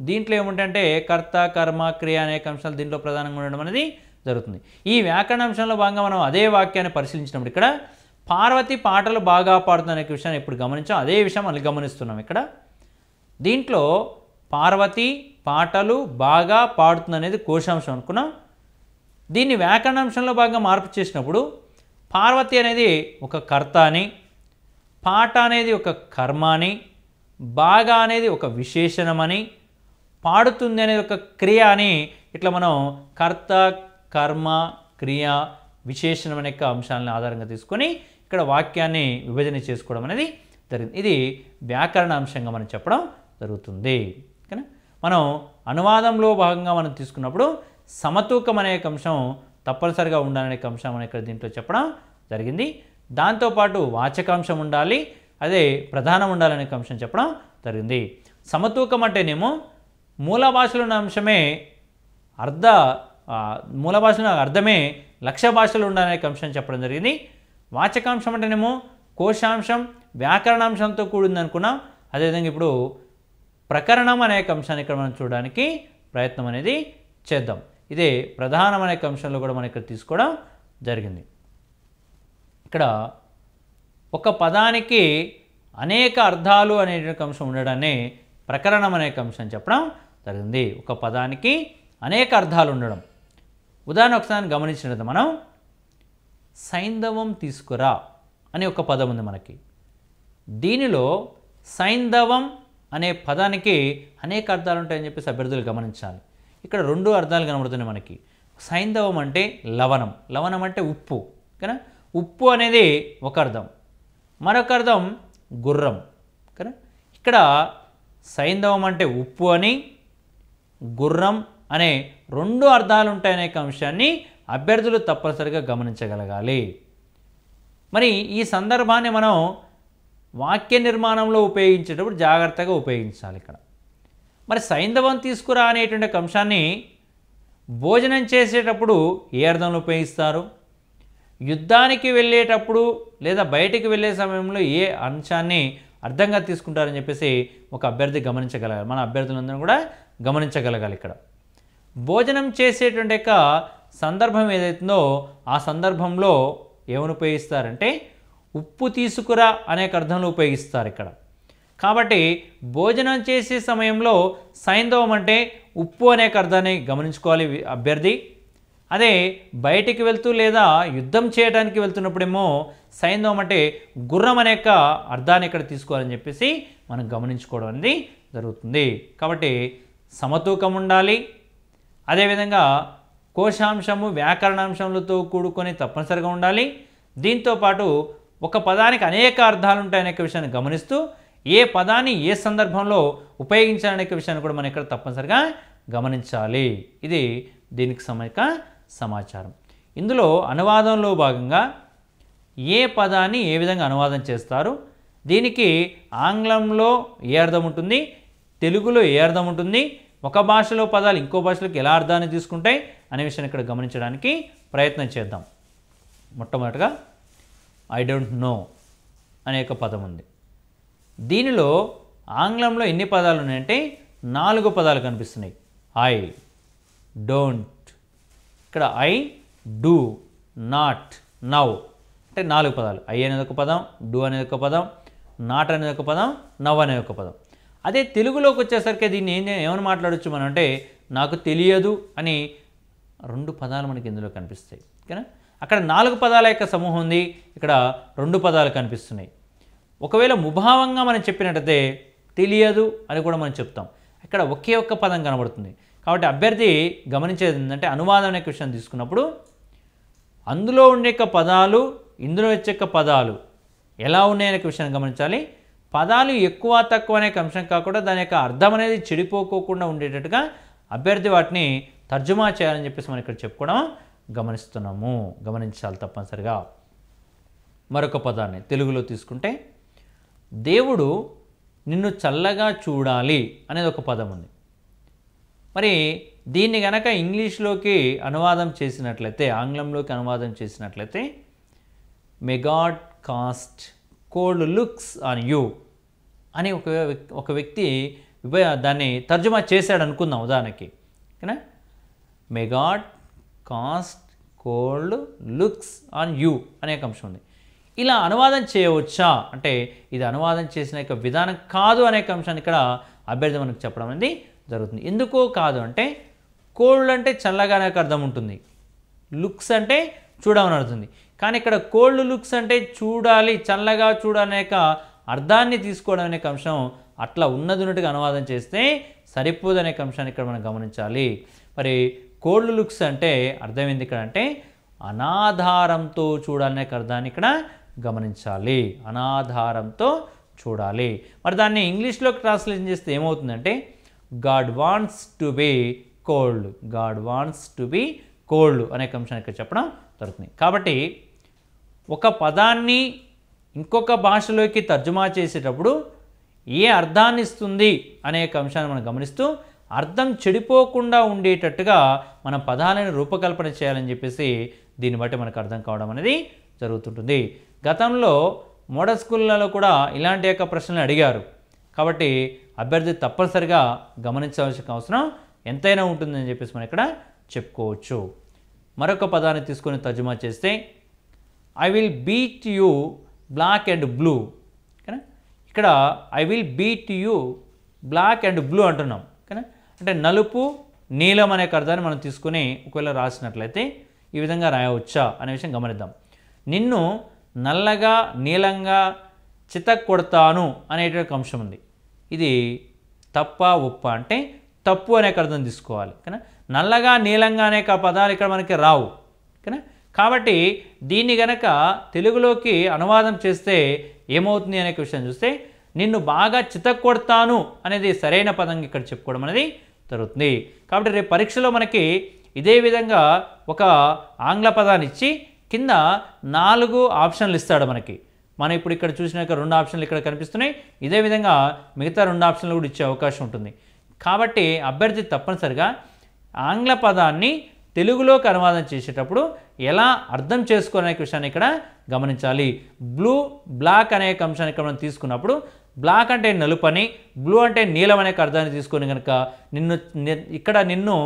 దీంట్లో ఏముంటంటే కర్త, కర్మ, క్రియ అనేక అంశాలు దీంట్లో ప్రధానంగా ఉండడం అనేది జరుగుతుంది. ఈ వ్యాకరణాంశంలో భాగంగా మనం అదే వాక్యాన్ని పరిశీలించినప్పుడు ఇక్కడ పార్వతి పాటలు బాగా పాడుతుంది అనే విషయాన్ని ఎప్పుడు గమనించాం, అదే విషయం మళ్ళీ గమనిస్తున్నాం. ఇక్కడ దీంట్లో పార్వతి పాటలు బాగా పాడుతుంది అనేది కోశాంశం అనుకున్నాం. దీన్ని వ్యాకరణాంశంలో భాగంగా మార్పు చేసినప్పుడు పార్వతి అనేది ఒక కర్త అని, పాట అనేది ఒక కర్మ అని, బాగా అనేది ఒక విశేషణమని, పాడుతుంది అనేది ఒక క్రియ అని ఇట్లా మనం కర్త, కర్మ, క్రియ, విశేషణం అనే అంశాలను ఆధారంగా తీసుకొని ఇక్కడ వాక్యాన్ని విభజన చేసుకోవడం అనేది జరిగింది. ఇది వ్యాకరణ అంశంగా మనం చెప్పడం జరుగుతుంది. ఓకేనా? మనం అనువాదంలో భాగంగా మనం తీసుకున్నప్పుడు సమతూకం అనే అంశం తప్పనిసరిగా ఉండాలనే అంశం అనే ఇక్కడ దీంట్లో చెప్పడం జరిగింది. దాంతోపాటు వాచకాంశం ఉండాలి, అదే ప్రధానం ఉండాలనే అంశం చెప్పడం జరిగింది. సమతూకం అంటేనేమో మూల భాషలో ఉన్న అంశమే మూల భాషలో అర్థమే లక్ష్య భాషలో ఉండాలనే అంశం చెప్పడం జరిగింది. వాచకాంశం అంటేనేమో కోశాంశం వ్యాకరణాంశంతో కూడింది అనుకున్నాం. అదేవిధంగా ఇప్పుడు ప్రకరణం అనే అంశాన్ని ఇక్కడ మనం చూడడానికి ప్రయత్నం అనేది చేద్దాం. ఇదే ప్రధానం అనే అంశంలో కూడా మనం ఇక్కడ తీసుకోవడం జరిగింది. ఇక్కడ ఒక పదానికి అనేక అర్థాలు అనే అంశం ఉండడాన్ని ప్రకరణం అనే అంశం చెప్పడం జరిగింది. ఒక పదానికి అనేక అర్థాలు ఉండడం. ఉదాహరణ ఒకసారి గమనించినది మనం సైంధవం తీసుకురా అనే ఒక పదం ఉంది మనకి. దీనిలో సైంధవం అనే పదానికి అనేక అర్థాలు ఉంటాయని చెప్పేసి అభ్యర్థులు గమనించాలి. ఇక్కడ 2 అర్థాలు కనబడుతున్నాయి మనకి. సైంధవం అంటే లవణం, లవణం అంటే ఉప్పు. ఓకేనా? ఉప్పు అనేది ఒక అర్థం, మరొక అర్థం గుర్రం. ఓకేనా? ఇక్కడ సైంధవం అంటే ఉప్పు అని, గుర్రం అనే 2 అర్థాలు ఉంటాయనే అంశాన్ని అభ్యర్థులు తప్పనిసరిగా గమనించగలగాలి. మరి ఈ సందర్భాన్ని మనం వాక్య నిర్మాణంలో ఉపయోగించేటప్పుడు జాగ్రత్తగా ఉపయోగించాలి. ఇక్కడ మరి సైంధవం తీసుకురా అనేటువంటి అంశాన్ని భోజనం చేసేటప్పుడు ఏ అర్థంలో ఉపయోగిస్తారు, యుద్ధానికి వెళ్ళేటప్పుడు లేదా బయటికి వెళ్ళే సమయంలో ఏ అంశాన్ని అర్థంగా తీసుకుంటారని చెప్పేసి ఒక అభ్యర్థి గమనించగలగాలి. మన అభ్యర్థులందరూ కూడా గమనించగలగాలి. ఇక్కడ భోజనం చేసేటువంటి యొక్క సందర్భం ఏదైతుందో ఆ సందర్భంలో ఏమని ఉపయోగిస్తారంటే ఉప్పు తీసుకురా అనే అర్థంలో ఉపయోగిస్తారు ఇక్కడ. కాబట్టి భోజనం చేసే సమయంలో సైంధవం అంటే ఉప్పు అనే అర్థాన్ని గమనించుకోవాలి అభ్యర్థి. అదే బయటికి వెళ్తూ లేదా యుద్ధం చేయడానికి వెళ్తున్నప్పుడేమో సైంధవం అంటే గుర్రం అనే అర్థాన్ని ఇక్కడ తీసుకోవాలని చెప్పేసి మనం గమనించుకోవడం అనేది జరుగుతుంది. కాబట్టి సమతూకం ఉండాలి, అదేవిధంగా కోశాంశము వ్యాకరణాంశములతో కూడుకొని తప్పనిసరిగా ఉండాలి. దీంతోపాటు ఒక పదానికి అనేక అర్థాలు ఉంటాయనే విషయాన్ని గమనిస్తూ ఏ పదాన్ని ఏ సందర్భంలో ఉపయోగించాలనే విషయాన్ని కూడా మనం ఇక్కడ తప్పనిసరిగా గమనించాలి. ఇది దీనికి సంబంధించిన సమాచారం. ఇందులో అనువాదంలో భాగంగా ఏ పదాన్ని ఏ విధంగా అనువాదం చేస్తారు, దీనికి ఆంగ్లంలో ఏ అర్థం ఉంటుంది, తెలుగులో ఏ అర్థం ఉంటుంది, ఒక భాషలో పదాలు ఇంకో భాషలోకి ఎలా అర్థాన్ని తీసుకుంటాయి అనే విషయాన్ని ఇక్కడ గమనించడానికి ప్రయత్నం చేద్దాం. మొట్టమొదటిగా ఐ డోంట్ నో అనే ఒక పదం ఉంది. దీనిలో ఆంగ్లంలో ఎన్ని పదాలు ఉన్నాయంటే 4 పదాలు కనిపిస్తున్నాయి. ఐ, డోంట్, ఇక్కడ ఐ, డూ, నాట్, నౌ అంటే 4 పదాలు. ఐ అనేది ఒక పదం, డూ అనేది ఒక పదం, నాట్ అనేది ఒక పదం, నవ్ అనేది ఒక పదం. అదే తెలుగులోకి వచ్చేసరికి దీన్ని ఏమని మాట్లాడవచ్చు మనం అంటే నాకు తెలియదు అని 2 పదాలు మనకి ఇందులో కనిపిస్తాయి. ఓకేనా? అక్కడ 4 పదాల యొక్క సమూహం ఉంది, ఇక్కడ 2 పదాలు కనిపిస్తున్నాయి. ఒకవేళ ముభావంగా మనం చెప్పినట్టయితే తెలియదు అని కూడా మనం చెప్తాం. ఇక్కడ ఒకే ఒక్క పదం కనబడుతుంది. కాబట్టి అభ్యర్థి గమనించేది ఏంటంటే అనువాదం అనే విషయం తీసుకున్నప్పుడు అందులో ఉండే పదాలు ఇందులో వచ్చే పదాలు ఎలా ఉన్నాయనే విషయాన్ని గమనించాలి. పదాలు ఎక్కువ తక్కువ అనే అంశం కాకుండా దాని యొక్క అర్థం అనేది చెడిపోకోకుండా ఉండేటట్టుగా అభ్యర్థి వాటిని తర్జుమా చేయాలని చెప్పేసి మనం ఇక్కడ చెప్పుకోవడం గమనిస్తున్నాము, గమనించాలి తప్పనిసరిగా. మరొక పదాన్ని తెలుగులో తీసుకుంటే దేవుడు నిన్ను చల్లగా చూడాలి అనేది ఒక పదం ఉంది. మరి దీన్ని గనక ఇంగ్లీష్లోకి అనువాదం చేసినట్లయితే, ఆంగ్లంలోకి అనువాదం చేసినట్లయితే may God cost cold looks on you అని ఒక వ్యక్తి దాన్ని తర్జుమా చేశాడు అనుకుందాం ఉదాహరణకి. ఓకేనా, may God cost cold looks on you అనే అంశం ఉంది. ఇలా అనువాదం చేయవచ్చా అంటే ఇది అనువాదం చేసిన యొక్క విధానం కాదు అనే అంశాన్ని ఇక్కడ అభ్యర్థి మనకు చెప్పడం అనేది జరుగుతుంది. ఎందుకో కాదు అంటే కోల్డ్ అంటే చల్లగా అనే అర్థం ఉంటుంది, లుక్స్ అంటే చూడమని అర్థం. కానీ ఇక్కడ కోల్డ్ లుక్స్ అంటే చూడాలి, చల్లగా చూడనే అర్థాన్ని తీసుకోవడం అనే అంశం అట్లా ఉన్నట్టుగా అనువాదం చేస్తే సరిపోదనే అంశాన్ని ఇక్కడ మనం గమనించాలి. మరి కోల్డ్ లుక్స్ అంటే అర్థమైంది ఇక్కడ అంటే అనాధారంతో చూడాలనే అర్థాన్ని ఇక్కడ గమనించాలి, అనాధారంతో చూడాలి. మరి దాన్ని ఇంగ్లీష్లోకి ట్రాన్స్లేషన్ చేస్తే ఏమవుతుందంటే God wants to be cold, God wants to be cold అనే అంశాన్ని ఇక్కడ చెప్పడం జరుగుతుంది. కాబట్టి ఒక పదాన్ని ఇంకొక భాషలోకి తర్జుమా చేసేటప్పుడు ఏ అర్థాన్ని ఇస్తుంది అనే అంశాన్ని మనం గమనిస్తూ అర్థం చెడిపోకుండా ఉండేటట్టుగా మన పదాలను రూపకల్పన చేయాలని చెప్పేసి దీన్ని బట్టి మనకు అర్థం కావడం అనేది జరుగుతుంటుంది. గతంలో మోడల్ స్కూళ్ళలో కూడా ఇలాంటి యొక్క ప్రశ్నలు అడిగారు. కాబట్టి అభ్యర్థి తప్పనిసరిగా గమనించవలసిన అవసరం ఎంతైనా ఉంటుందని చెప్పేసి మనం ఇక్కడ చెప్పుకోవచ్చు. మరొక పదాన్ని తీసుకొని తర్జుమా చేస్తే I will beat you black and blue. ఓకేనా, ఇక్కడ I will beat you black and blue అంటున్నాం. ఓకేనా, అంటే నలుపు నీలం అనే అర్థాన్ని మనం తీసుకొని ఒకవేళ రాసినట్లయితే ఈ విధంగా రాయవచ్చా అనే విషయం గమనిద్దాం. నిన్ను నల్లగా నీలంగా చితక్కొడతాను అనేటువంటి అంశం ఉంది. ఇది తప్ప ఒప్ప అంటే తప్పు అనే అర్థం తీసుకోవాలి. ఓకేనా, నల్లగా నీలంగా అనే పదాలు ఇక్కడ మనకి రావు. ఓకేనా, కాబట్టి దీన్ని గనక తెలుగులోకి అనువాదం చేస్తే ఏమవుతుంది అనే విషయం చూస్తే నిన్ను బాగా చితక్కొడతాను అనేది సరైన పదంగా ఇక్కడ చెప్పుకోవడం అనేది జరుగుతుంది. కాబట్టి రేపు పరీక్షలో మనకి ఇదే విధంగా ఒక ఆంగ్ల పదాన్ని ఇచ్చి కింద 4 ఆప్షన్లు ఇస్తాడు మనకి. మనం ఇప్పుడు ఇక్కడ చూసిన 2 ఆప్షన్లు ఇక్కడ కనిపిస్తున్నాయి. ఇదే విధంగా మిగతా 2 ఆప్షన్లు కూడా ఇచ్చే అవకాశం ఉంటుంది. కాబట్టి అభ్యర్థి తప్పనిసరిగా ఆంగ్ల పదాన్ని తెలుగులోకి అనువాదం చేసేటప్పుడు ఎలా అర్థం చేసుకోవాలనే విషయాన్ని ఇక్కడ గమనించాలి. బ్లూ బ్లాక్ అనే అంశాన్ని ఇక్కడ మనం తీసుకున్నప్పుడు బ్లాక్ అంటే నలుపని, బ్లూ అంటే నీలం అనే అర్థాన్ని తీసుకొని కనుక ఇక్కడ నిన్ను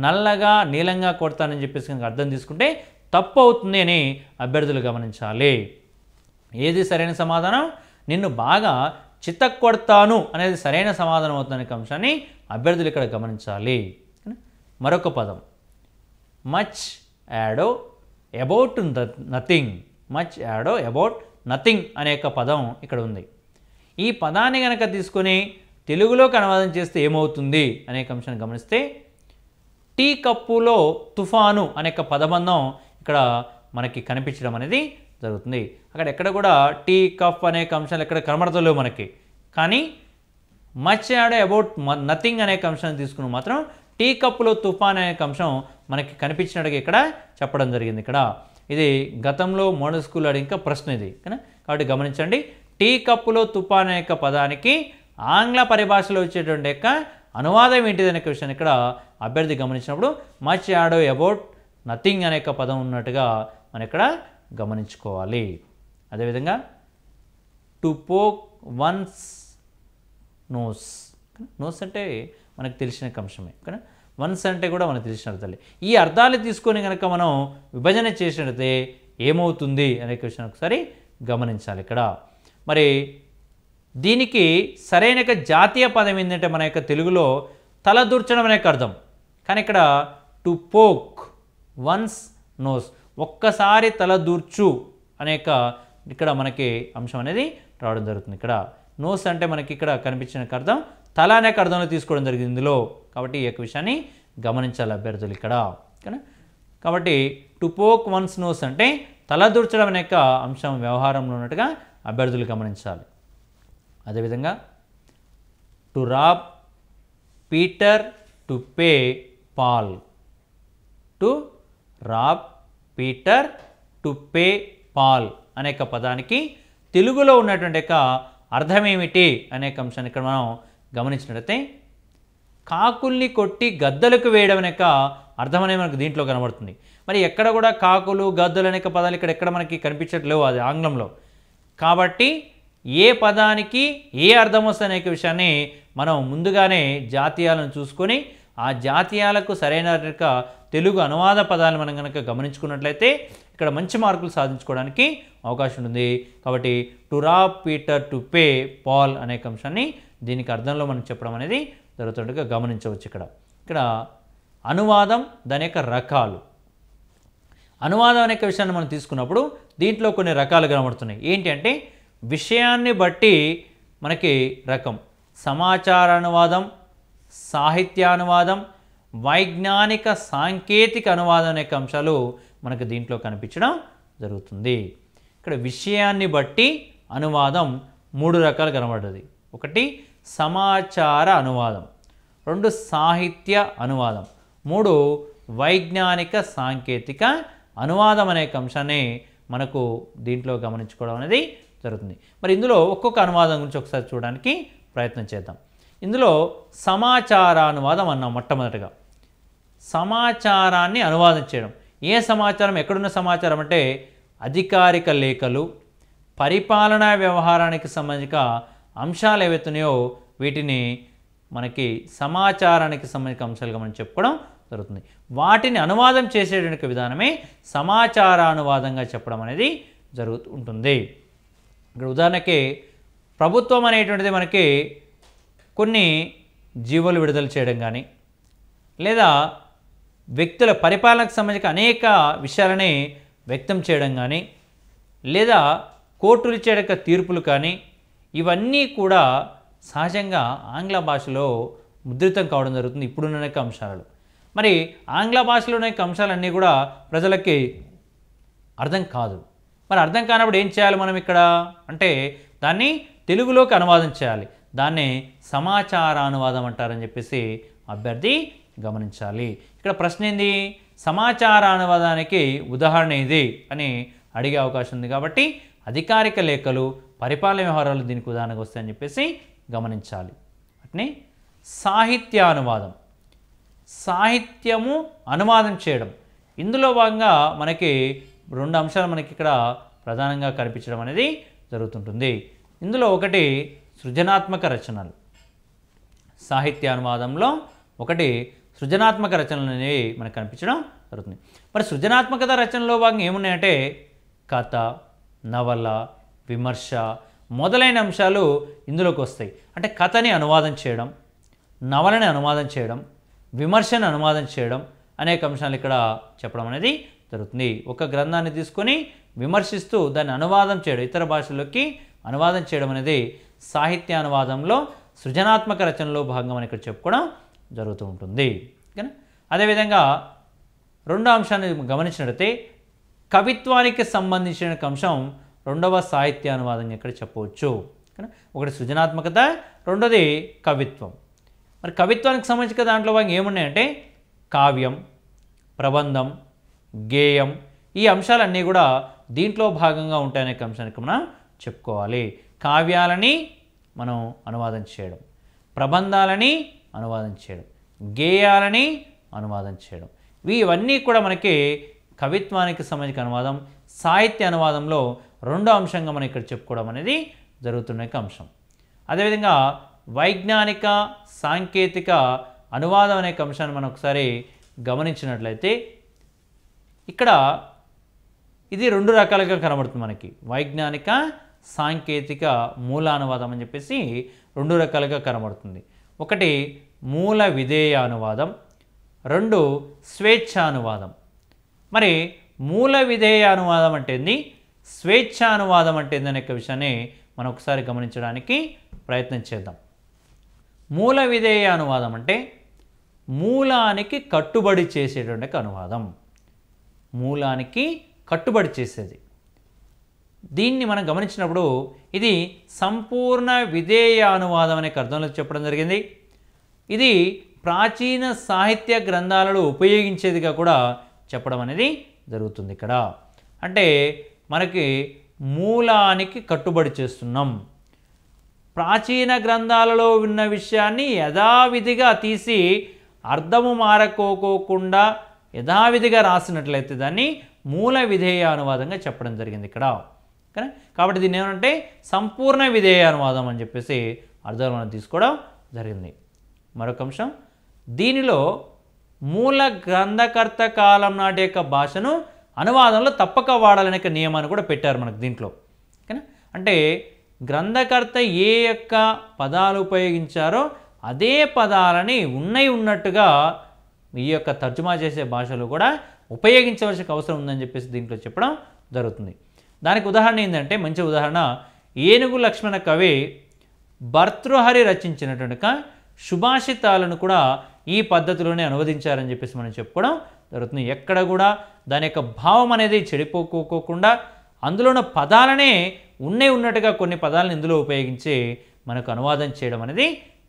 నల్లగా నీలంగా కొడతానని చెప్పేసి కనుక అర్థం తీసుకుంటే తప్పు అవుతుంది అని అభ్యర్థులు గమనించాలి. ఏది సరైన సమాధానం? నిన్ను బాగా చితక్కొడతాను అనేది సరైన సమాధానం అవుతుందనే అంశాన్ని అభ్యర్థులు ఇక్కడ గమనించాలి. మరొక పదం మచ్ యాడో అబౌట్ నథింగ్, మచ్ యాడో అబౌట్ నథింగ్ అనే పదం ఇక్కడ ఉంది. ఈ పదాన్ని కనుక తీసుకొని తెలుగులోకి అనువాదం చేస్తే ఏమవుతుంది అనే అంశాన్ని గమనిస్తే టీ కప్పులో తుఫాను అనే పదబంధం ఇక్కడ మనకి కనిపించడం అనేది జరుగుతుంది. అక్కడ ఎక్కడ కూడా టీ కప్ అనే అంశాలు ఎక్కడ కనబడతలేవు మనకి. కానీ మచ్ యాడో అబౌట్ నథింగ్ అనే అంశాన్ని తీసుకుని మాత్రం టీ కప్పులో తుఫాన్ అనే అంశం మనకి కనిపించినట్టుగా ఇక్కడ చెప్పడం జరిగింది. ఇక్కడ ఇది గతంలో మోడల్ స్కూల్ అడిగిన ప్రశ్న ఇది. కాబట్టి గమనించండి, టీ కప్పులో తుఫాన్ అనే పదానికి ఆంగ్ల పరిభాషలో వచ్చేటువంటి యొక్క అనువాదం ఏంటిది అనే విషయాన్ని ఇక్కడ అభ్యర్థి గమనించినప్పుడు మచ్ యాడో అబౌట్ నథింగ్ అనే పదం ఉన్నట్టుగా మనం ఇక్కడ గమనించుకోవాలి. అదేవిధంగా to poke one's nose, nose అంటే మనకు తెలిసిన అంశమే. కానీ వన్స్ అంటే కూడా మనకు తెలిసిన అర్థాలే. ఈ అర్థాలు తీసుకొని కనుక మనం విభజన చేసినట్లయితే ఏమవుతుంది అనే విషయం ఒకసారి గమనించాలి. ఇక్కడ మరి దీనికి సరైన జాతీయ పదం ఏంటంటే మన యొక్క తెలుగులో తలదూర్చడం అనే అర్థం. కానీ ఇక్కడ టు పోక్ వన్స్ నోస్, ఒక్కసారి తలదూర్చు అనేక ఇక్కడ మనకి అంశం అనేది రావడం జరుగుతుంది. ఇక్కడ నోస్ అంటే మనకి ఇక్కడ కనిపించిన అర్థం తల అనే అర్థంలో తీసుకోవడం జరిగింది ఇందులో. కాబట్టి ఈ యొక్క విషయాన్ని గమనించాలి అభ్యర్థులు ఇక్కడ. కాబట్టి టు పోక్ వన్స్ నోస్ అంటే తలదూర్చడం అనే అంశం వ్యవహారంలో ఉన్నట్టుగా అభ్యర్థులు గమనించాలి. అదేవిధంగా to rob Peter to pay Paul, to rob Peter, to pay, Paul అనే పదానికి తెలుగులో ఉన్నటువంటి యొక్క అర్థం ఏమిటి అనే అంశాన్ని ఇక్కడ మనం గమనించినట్లయితే కాకుల్ని కొట్టి గద్దలకు వేయడం అనే అర్థం అనేది మనకు దీంట్లో కనబడుతుంది. మరి ఎక్కడ కూడా కాకులు, గద్దలు అనే పదాలు ఇక్కడ ఎక్కడ మనకి కనిపించట్లేవు, అది ఆంగ్లంలో. కాబట్టి ఏ పదానికి ఏ అర్థం వస్తుంది అనే విషయాన్ని మనం ముందుగానే జాతీయాలను చూసుకొని ఆ జాతీయాలకు సరైన తెలుగు అనువాద పదాలను మనం కనుక గమనించుకున్నట్లయితే ఇక్కడ మంచి మార్కులు సాధించుకోవడానికి అవకాశం ఉంటుంది. కాబట్టి to rob Peter, to pay Paul అనే అంశాన్ని దీనికి అర్థంలో మనం చెప్పడం అనేది జరుగుతుండగా గమనించవచ్చు. ఇక్కడ అనువాదం, దాని యొక్క రకాలు. అనువాదం అనే విషయాన్ని మనం తీసుకున్నప్పుడు దీంట్లో కొన్ని రకాలు కనబడుతున్నాయి. ఏంటి అంటే విషయాన్ని బట్టి మనకి రకం సమాచార అనువాదం, సాహిత్యానువాదం, వైజ్ఞానిక సాంకేతిక అనువాదం అనే అంశాలు మనకు దీంట్లో కనిపించడం జరుగుతుంది. ఇక్కడ విషయాన్ని బట్టి అనువాదం 3 రకాలు కనబడ్డది. ఒకటి సమాచార అనువాదం, 2 సాహిత్య అనువాదం, 3 వైజ్ఞానిక సాంకేతిక అనువాదం అనే అంశాన్ని మనకు దీంట్లో గమనించుకోవడం అనేది జరుగుతుంది. మరి ఇందులో ఒక్కొక్క అనువాదం గురించి ఒకసారి చూడడానికి ప్రయత్నం చేద్దాం. ఇందులో సమాచార అనువాదం అన్నాం. మొట్టమొదటిగా సమాచారాన్ని అనువాదం చేయడం. ఏ సమాచారం, ఎక్కడున్న సమాచారం అంటే అధికారిక లేఖలు, పరిపాలనా వ్యవహారానికి సంబంధించిన అంశాలు ఏవైతున్నాయో వీటిని మనకి సమాచారానికి సంబంధించిన అంశాలుగా మనం చెప్పుకోవడం జరుగుతుంది. వాటిని అనువాదం చేసేటువంటి విధానమే సమాచార అనువాదంగా చెప్పడం అనేది జరుగుతూ ఉంటుంది. ఇక్కడ ఉదాహరణకి ప్రభుత్వం అనేటువంటిది మనకి కొన్ని జీవోలు విడుదల చేయడం కానీ, లేదా వ్యక్తుల పరిపాలనకు సంబంధించిన అనేక విషయాలని వ్యక్తం చేయడం కానీ, లేదా కోర్టులు ఇచ్చే తీర్పులు కానీ, ఇవన్నీ కూడా సహజంగా ఆంగ్ల భాషలో ముద్రితం కావడం జరుగుతుంది ఇప్పుడున్న అంశాలు. మరి ఆంగ్ల భాషలోని అంశాలన్నీ కూడా ప్రజలకి అర్థం కాదు. మరి అర్థం కానప్పుడు ఏం చేయాలి మనం ఇక్కడ అంటే దాన్ని తెలుగులోకి అనువాదం చేయాలి. దాన్ని సమాచార అనువాదం అంటారని చెప్పేసి అభ్యర్థి గమనించాలి. ఇక్కడ ప్రశ్న ఏంది, సమాచార అనువాదానికి ఉదాహరణ ఇది అని అడిగే అవకాశం ఉంది. కాబట్టి అధికారిక లేఖలు, పరిపాలన వ్యవహారాలు దీనికి ఉదాహరణగా వస్తాయని చెప్పేసి గమనించాలి. అట్నే సాహిత్య అనువాదం, సాహిత్యము అనువాదం చేయడం. ఇందులో భాగంగా మనకి 2 అంశాలు మనకి ఇక్కడ ప్రధానంగా కనిపించడం అనేది జరుగుతుంటుంది. ఇందులో ఒకటి సృజనాత్మక రచనలు. సాహిత్య అనువాదంలో ఒకటి సృజనాత్మక రచనలు అనేవి మనకు కనిపించడం జరుగుతుంది. మరి సృజనాత్మకత రచనలో భాగంగా ఏమున్నాయంటే కథ, నవల, విమర్శ మొదలైన అంశాలు ఇందులోకి వస్తాయి. అంటే కథని అనువాదం చేయడం, నవలని అనువాదం చేయడం, విమర్శను అనువాదం చేయడం అనేక అంశాలు ఇక్కడ చెప్పడం అనేది జరుగుతుంది. ఒక గ్రంథాన్ని తీసుకొని విమర్శిస్తూ దాన్ని అనువాదం చేయడం, ఇతర భాషల్లోకి అనువాదం చేయడం అనేది సాహిత్య అనువాదంలో సృజనాత్మక రచనలో భాగంగా మనం ఇక్కడ చెప్పుకోవడం జరుగుతూ ఉంటుంది. ఓకేనా? అదేవిధంగా 2వ అంశాన్ని గమనించినట్లయితే కవిత్వానికి సంబంధించిన అంశం 2వ సాహిత్య అనువాదంగా ఇక్కడ చెప్పవచ్చు. ఒకటి సృజనాత్మకత, 2వది కవిత్వం. మరి కవిత్వానికి సంబంధించిన దాంట్లో భాగంగా ఏమున్నాయంటే కావ్యం, ప్రబంధం, గేయం, ఈ అంశాలన్నీ కూడా దీంట్లో భాగంగా ఉంటాయనే అంశానికి మనం చెప్పుకోవాలి. కావ్యాలని మనం అనువాదం చేయడం, ప్రబంధాలని అనువాదం చేయడం, గేయాలని అనువాదం చేయడం, ఇవన్నీ కూడా మనకి కవిత్వానికి సంబంధించిన అనువాదం. సాహిత్య అనువాదంలో 2వ అంశంగా మనం ఇక్కడ చెప్పుకోవడం అనేది జరుగుతున్న అంశం. అదేవిధంగా వైజ్ఞానిక సాంకేతిక అనువాదం అనే అంశాన్ని మనం ఒకసారి గమనించినట్లయితే ఇక్కడ ఇది 2 రకాలుగా కనబడుతుంది మనకి. వైజ్ఞానిక సాంకేతిక మూలానువాదం అని చెప్పేసి 2 రకాలుగా కనబడుతుంది. ఒకటి మూల విధేయ అనువాదం, 2 స్వేచ్ఛానువాదం. మరి మూల విధేయ అనువాదం అంటే ఏంది, స్వేచ్ఛానువాదం అంటే ఏంది అనే విషయాన్ని మనం ఒకసారి గమనించడానికి ప్రయత్నం చేద్దాం. మూల విధేయ అనువాదం అంటే మూలానికి కట్టుబడి చేసేటువంటి అనువాదం, మూలానికి కట్టుబడి చేసేది. దీన్ని మనం గమనించినప్పుడు ఇది సంపూర్ణ విధేయ అనువాదం అనే అర్థంలో చెప్పడం జరిగింది. ఇది ప్రాచీన సాహిత్య గ్రంథాలలో ఉపయోగించేదిగా కూడా చెప్పడం అనేది జరుగుతుంది ఇక్కడ. అంటే మనకి మూలానికి కట్టుబడి చేస్తున్నాం. ప్రాచీన గ్రంథాలలో ఉన్న విషయాన్ని యథావిధిగా తీసి అర్థము మారకోకోకుండా యథావిధిగా రాసినట్లయితే దాన్ని మూల విధేయ అనువాదంగా చెప్పడం జరిగింది ఇక్కడ. ఓకేనా? కాబట్టి దీన్ని ఏమంటే సంపూర్ణ విధేయ అనువాదం అని చెప్పేసి అర్థాలు మనం తీసుకోవడం జరిగింది. మరొక అంశం, దీనిలో మూల గ్రంథకర్త కాలం నాటి యొక్క భాషను అనువాదంలో తప్పక వాడాలనే నియమాన్ని కూడా పెట్టారు మనకు దీంట్లో. ఓకేనా? అంటే గ్రంథకర్త ఏ యొక్క పదాలు ఉపయోగించారో అదే పదాలని ఉన్నట్టుగా ఈ యొక్క తర్జుమా చేసే భాషలో కూడా ఉపయోగించవలసిన అవసరం ఉందని చెప్పేసి దీంట్లో చెప్పడం జరుగుతుంది. దానికి ఉదాహరణ ఏంటంటే, మంచి ఉదాహరణ, ఏనుగు లక్ష్మణ కవి భర్తృహరి రచించినటువంటి సుభాషితాలను కూడా ఈ పద్ధతిలోనే అనువదించారని చెప్పేసి మనం చెప్పుకోవడం జరుగుతుంది. ఎక్కడ కూడా దాని యొక్క భావం అనేది చెడిపోకోకుండా అందులో ఉన్న పదాలనే ఉన్నట్టుగా కొన్ని పదాలను ఇందులో ఉపయోగించి మనకు అనువాదం చేయడం అనేది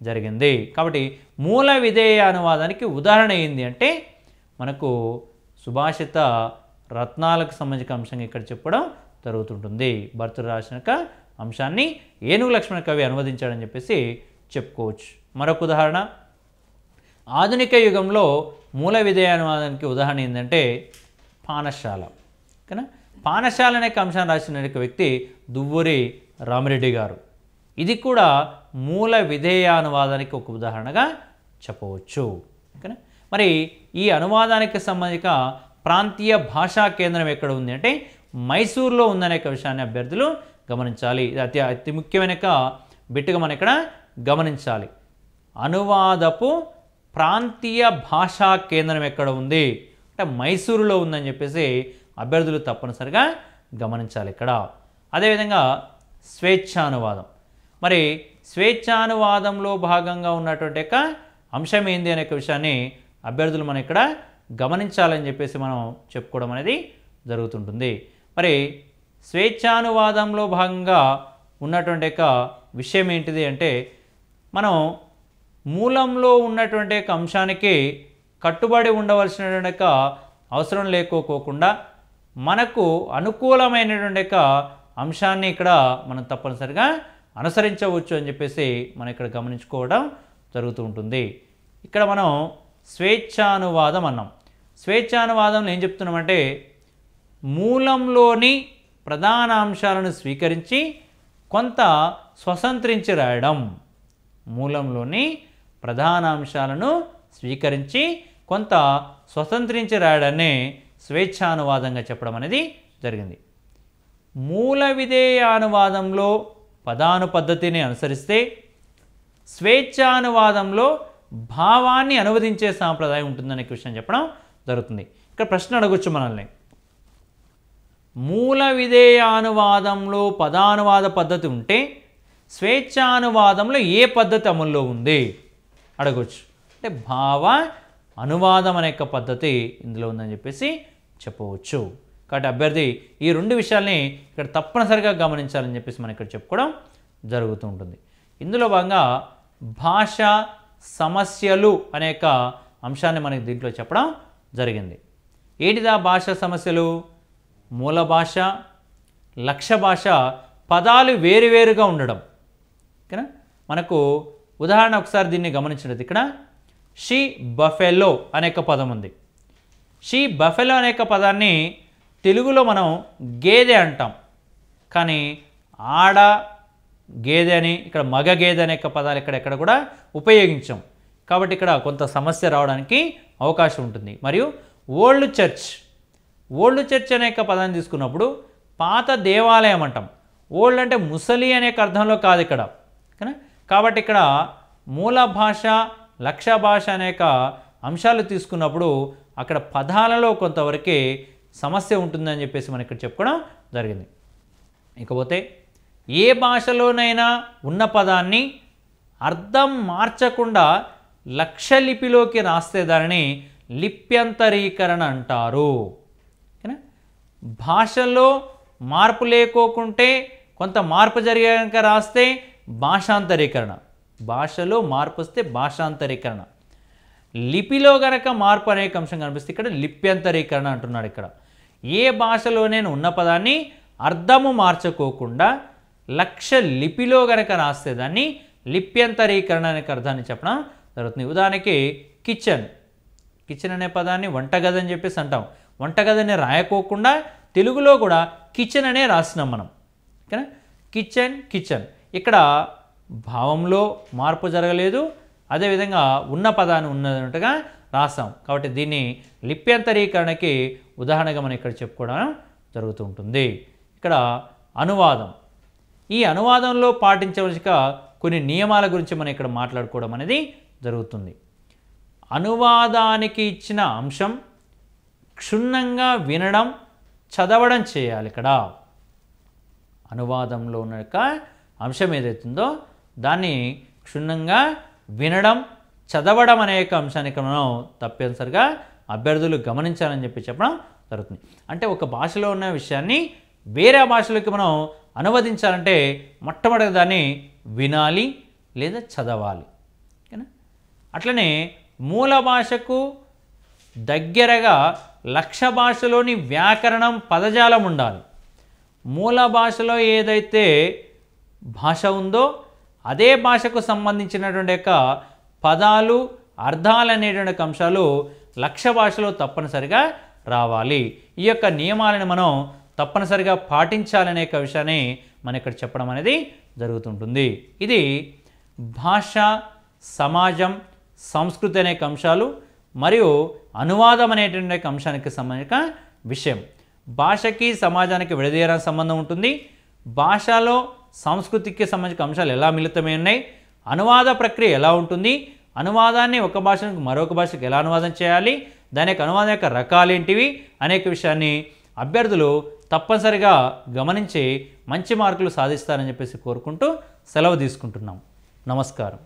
జరిగింది. కాబట్టి మూల విధేయ అనువాదానికి ఉదాహరణ ఏంది అంటే మనకు సుభాషిత రత్నాలకు సంబంధించిన అంశంగా ఇక్కడ చెప్పడం జరుగుతుంటుంది. భర్తృ రాసిన అంశాన్ని ఏనుగు లక్ష్మణ కవి అనువదించాడని చెప్పేసి చెప్పుకోవచ్చు. మరొక ఉదాహరణ, ఆధునిక యుగంలో మూల విధేయ అనువాదానికి ఉదాహరణ ఏంటంటే పానశాల. ఓకేనా? పానశాల అనే అంశాన్ని రాసిన వ్యక్తి దువ్వూరి రామిరెడ్డి గారు. ఇది కూడా మూల విధేయ అనువాదానికి ఒక ఉదాహరణగా చెప్పవచ్చు. ఓకేనా? మరి ఈ అనువాదానికి సంబంధించిన ప్రాంతీయ భాషా కేంద్రం ఎక్కడ ఉంది అంటే మైసూర్లో ఉందనే విషయాన్ని అభ్యర్థులు గమనించాలి. ఇది అతి ముఖ్యమైన బిట్టుగా మనం ఇక్కడ గమనించాలి. అనువాదపు ప్రాంతీయ భాషా కేంద్రం ఎక్కడ ఉంది అంటే మైసూరులో ఉందని చెప్పేసి అభ్యర్థులు తప్పనిసరిగా గమనించాలి ఇక్కడ. అదేవిధంగా స్వేచ్ఛానువాదం. మరి స్వేచ్ఛానువాదంలో భాగంగా ఉన్నటువంటి యొక్క అంశం ఏంది అనే విషయాన్ని అభ్యర్థులు మనం ఇక్కడ గమనించాలని చెప్పేసి మనం చెప్పుకోవడం అనేది జరుగుతుంటుంది. మరి స్వేచ్ఛానువాదంలో భాగంగా ఉన్నటువంటి యొక్క విషయం ఏంటిది అంటే మనం మూలంలో ఉన్నటువంటి యొక్క అంశానికి కట్టుబడి ఉండవలసినటువంటి యొక్క అవసరం లేకోకుండా మనకు అనుకూలమైనటువంటి యొక్క అంశాన్ని ఇక్కడ మనం తప్పనిసరిగా అనుసరించవచ్చు అని చెప్పేసి మనం ఇక్కడ గమనించుకోవడం జరుగుతూ ఉంటుంది. ఇక్కడ మనం స్వేచ్ఛానువాదం అన్నాం. స్వేచ్ఛానువాదంలో ఏం చెప్తున్నామంటే మూలంలోని ప్రధాన అంశాలను స్వీకరించి కొంత స్వతంత్రించి రాయడం. మూలంలోని ప్రధాన అంశాలను స్వీకరించి కొంత స్వతంత్రించి రాయడాన్ని స్వేచ్ఛానువాదంగా చెప్పడం అనేది జరిగింది. మూల విధేయ అనువాదంలో పదాను పద్ధతిని అనుసరిస్తే స్వేచ్ఛానువాదంలో భావాన్ని అనువదించే సాంప్రదాయం ఉంటుందనే విషయం చెప్పడం జరుగుతుంది. ఇక్కడ ప్రశ్న అడగొచ్చు మనల్ని, మూల విధేయ అనువాదంలో పదానువాద పద్ధతి ఉంటే స్వేచ్ఛానువాదంలో ఏ పద్ధతి అమల్లో ఉంది అడగొచ్చు. అంటే భావ అనువాదం అనే పద్ధతి ఇందులో ఉందని చెప్పేసి చెప్పవచ్చు. కాబట్టి అభ్యర్థి ఈ రెండు విషయాల్ని ఇక్కడ తప్పనిసరిగా గమనించాలని చెప్పేసి మనం ఇక్కడ చెప్పుకోవడం జరుగుతూ ఉంటుంది. ఇందులో భాగంగా భాష సమస్యలు అనేక అంశాన్ని మనకి దీంట్లో చెప్పడం జరిగింది. ఏంటిదా భాష సమస్యలు? మూల భాష, లక్ష్య భాష పదాలు వేరువేరుగా ఉండడం. ఓకేనా? మనకు ఉదాహరణ ఒకసారి దీన్ని గమనించినది. ఇక్కడ షీ బఫెలో అనేక పదం ఉంది. షీ బఫెలో అనేక పదాన్ని తెలుగులో మనం గేదె అంటాం, కానీ ఆడ గేదె అని, ఇక్కడ మగ గేదె అనేక పదాలు ఎక్కడ కూడా ఉపయోగించాం. కాబట్టి ఇక్కడ కొంత సమస్య రావడానికి అవకాశం ఉంటుంది. మరియు ఓల్డ్ చర్చ్ అనేక పదాన్ని తీసుకున్నప్పుడు పాత దేవాలయం అంటాం. ఓల్డ్ అంటే ముసలి అనేక అర్థంలో కాదు ఇక్కడ. కాబట్టి ఇక్కడ మూల భాష, లక్ష్య భాష అనేక అంశాలు తీసుకున్నప్పుడు అక్కడ పదాలలో కొంతవరకే సమస్య ఉంటుందని చెప్పేసి మనం ఇక్కడ చెప్పుకోవడం జరిగింది. ఇకపోతే ఏ భాషలోనైనా ఉన్న పదాన్ని అర్థం మార్చకుండా లక్ష్యలిపిలోకి రాస్తే దానిని లిప్యంతరీకరణ అంటారు. ఓకేనా? భాషలో మార్పు లేకోకుంటే కొంత మార్పు జరిగాక రాస్తే భాషాంతరీకరణ, భాషలో మార్పు వస్తే భాషాంతరీకరణ, లిపిలో గనక మార్పు అనేక అంశం కనిపిస్తే ఇక్కడ లిప్యంతరీకరణ అంటున్నాడు. ఇక్కడ ఏ భాషలోనైనా ఉన్న పదాన్ని అర్థము మార్చుకోకుండా లక్ష్య లిపిలో గనక రాస్తే దాన్ని లిప్యంతరీకరణ అనే అర్థాన్ని చెప్పడం జరుగుతుంది. ఉదాహరణకి కిచెన్, కిచెన్ అనే పదాన్ని వంటగది అని చెప్పేసి అంటాం. వంటగదిని రాయకోకుండా తెలుగులో కూడా కిచెన్ అనే రాసినాం మనం. ఓకేనా, కిచెన్ కిచెన్. ఇక్కడ భావంలో మార్పు జరగలేదు, అదేవిధంగా ఉన్న పదాన్ని ఉన్నట్టుగా రాసాం. కాబట్టి దీన్ని లిప్యంతరీకరణకి ఉదాహరణగా మనం ఇక్కడ చెప్పుకోవడం జరుగుతూ ఉంటుంది. ఇక్కడ అనువాదం, ఈ అనువాదంలో పాటించవలసిన కొన్ని నియమాల గురించి మనం ఇక్కడ మాట్లాడుకోవడం అనేది జరుగుతుంది. అనువాదానికి ఇచ్చిన అంశం క్షుణ్ణంగా వినడం, చదవడం చేయాలి. ఇక్కడ అనువాదంలో ఉన్న యొక్క అంశం ఏదైతుందో దాన్ని క్షుణ్ణంగా వినడం, చదవడం అనే యొక్క అంశాన్ని ఇక్కడ మనం తప్పనిసరిగా అభ్యర్థులు గమనించాలని చెప్పడం జరుగుతుంది. అంటే ఒక భాషలో ఉన్న విషయాన్ని వేరే భాషలోకి మనం అనువదించాలంటే మొట్టమొదటి దాన్ని వినాలి లేదా చదవాలి. ఓకేనా, అట్లనే మూల భాషకు దగ్గరగా లక్ష్య భాషలోని వ్యాకరణం, పదజాలం ఉండాలి. మూల భాషలో ఏదైతే భాష ఉందో అదే భాషకు సంబంధించినటువంటి యొక్క పదాలు, అర్థాలు అనేటువంటి అంశాలు లక్ష్య భాషలో తప్పనిసరిగా రావాలి. ఈ యొక్క నియమాలను మనం తప్పనిసరిగా పాటించాలనే విషయాన్ని మనం ఇక్కడ చెప్పడం అనేది జరుగుతుంటుంది. ఇది భాష, సమాజం, సంస్కృతి అనే అంశాలు మరియు అనువాదం అనేటువంటి అంశానికి సంబంధించిన విషయం. భాషకి సమాజానికి విడదీయరా సంబంధం ఉంటుంది. భాషలో సంస్కృతికి సంబంధించిన అంశాలు ఎలా మిళితమై ఉన్నాయి, అనువాద ప్రక్రియ ఎలా ఉంటుంది, అనువాదాన్ని ఒక భాష నుంచి మరొక భాషకు ఎలా అనువాదం చేయాలి, దాని యొక్క అనువాదం యొక్క రకాలేంటివి అనేక విషయాన్ని అభ్యర్థులు తప్పనిసరిగా గమనించి మంచి మార్కులు సాధిస్తారని చెప్పేసి కోరుకుంటూ సెలవు తీసుకుంటున్నాం. నమస్కారం.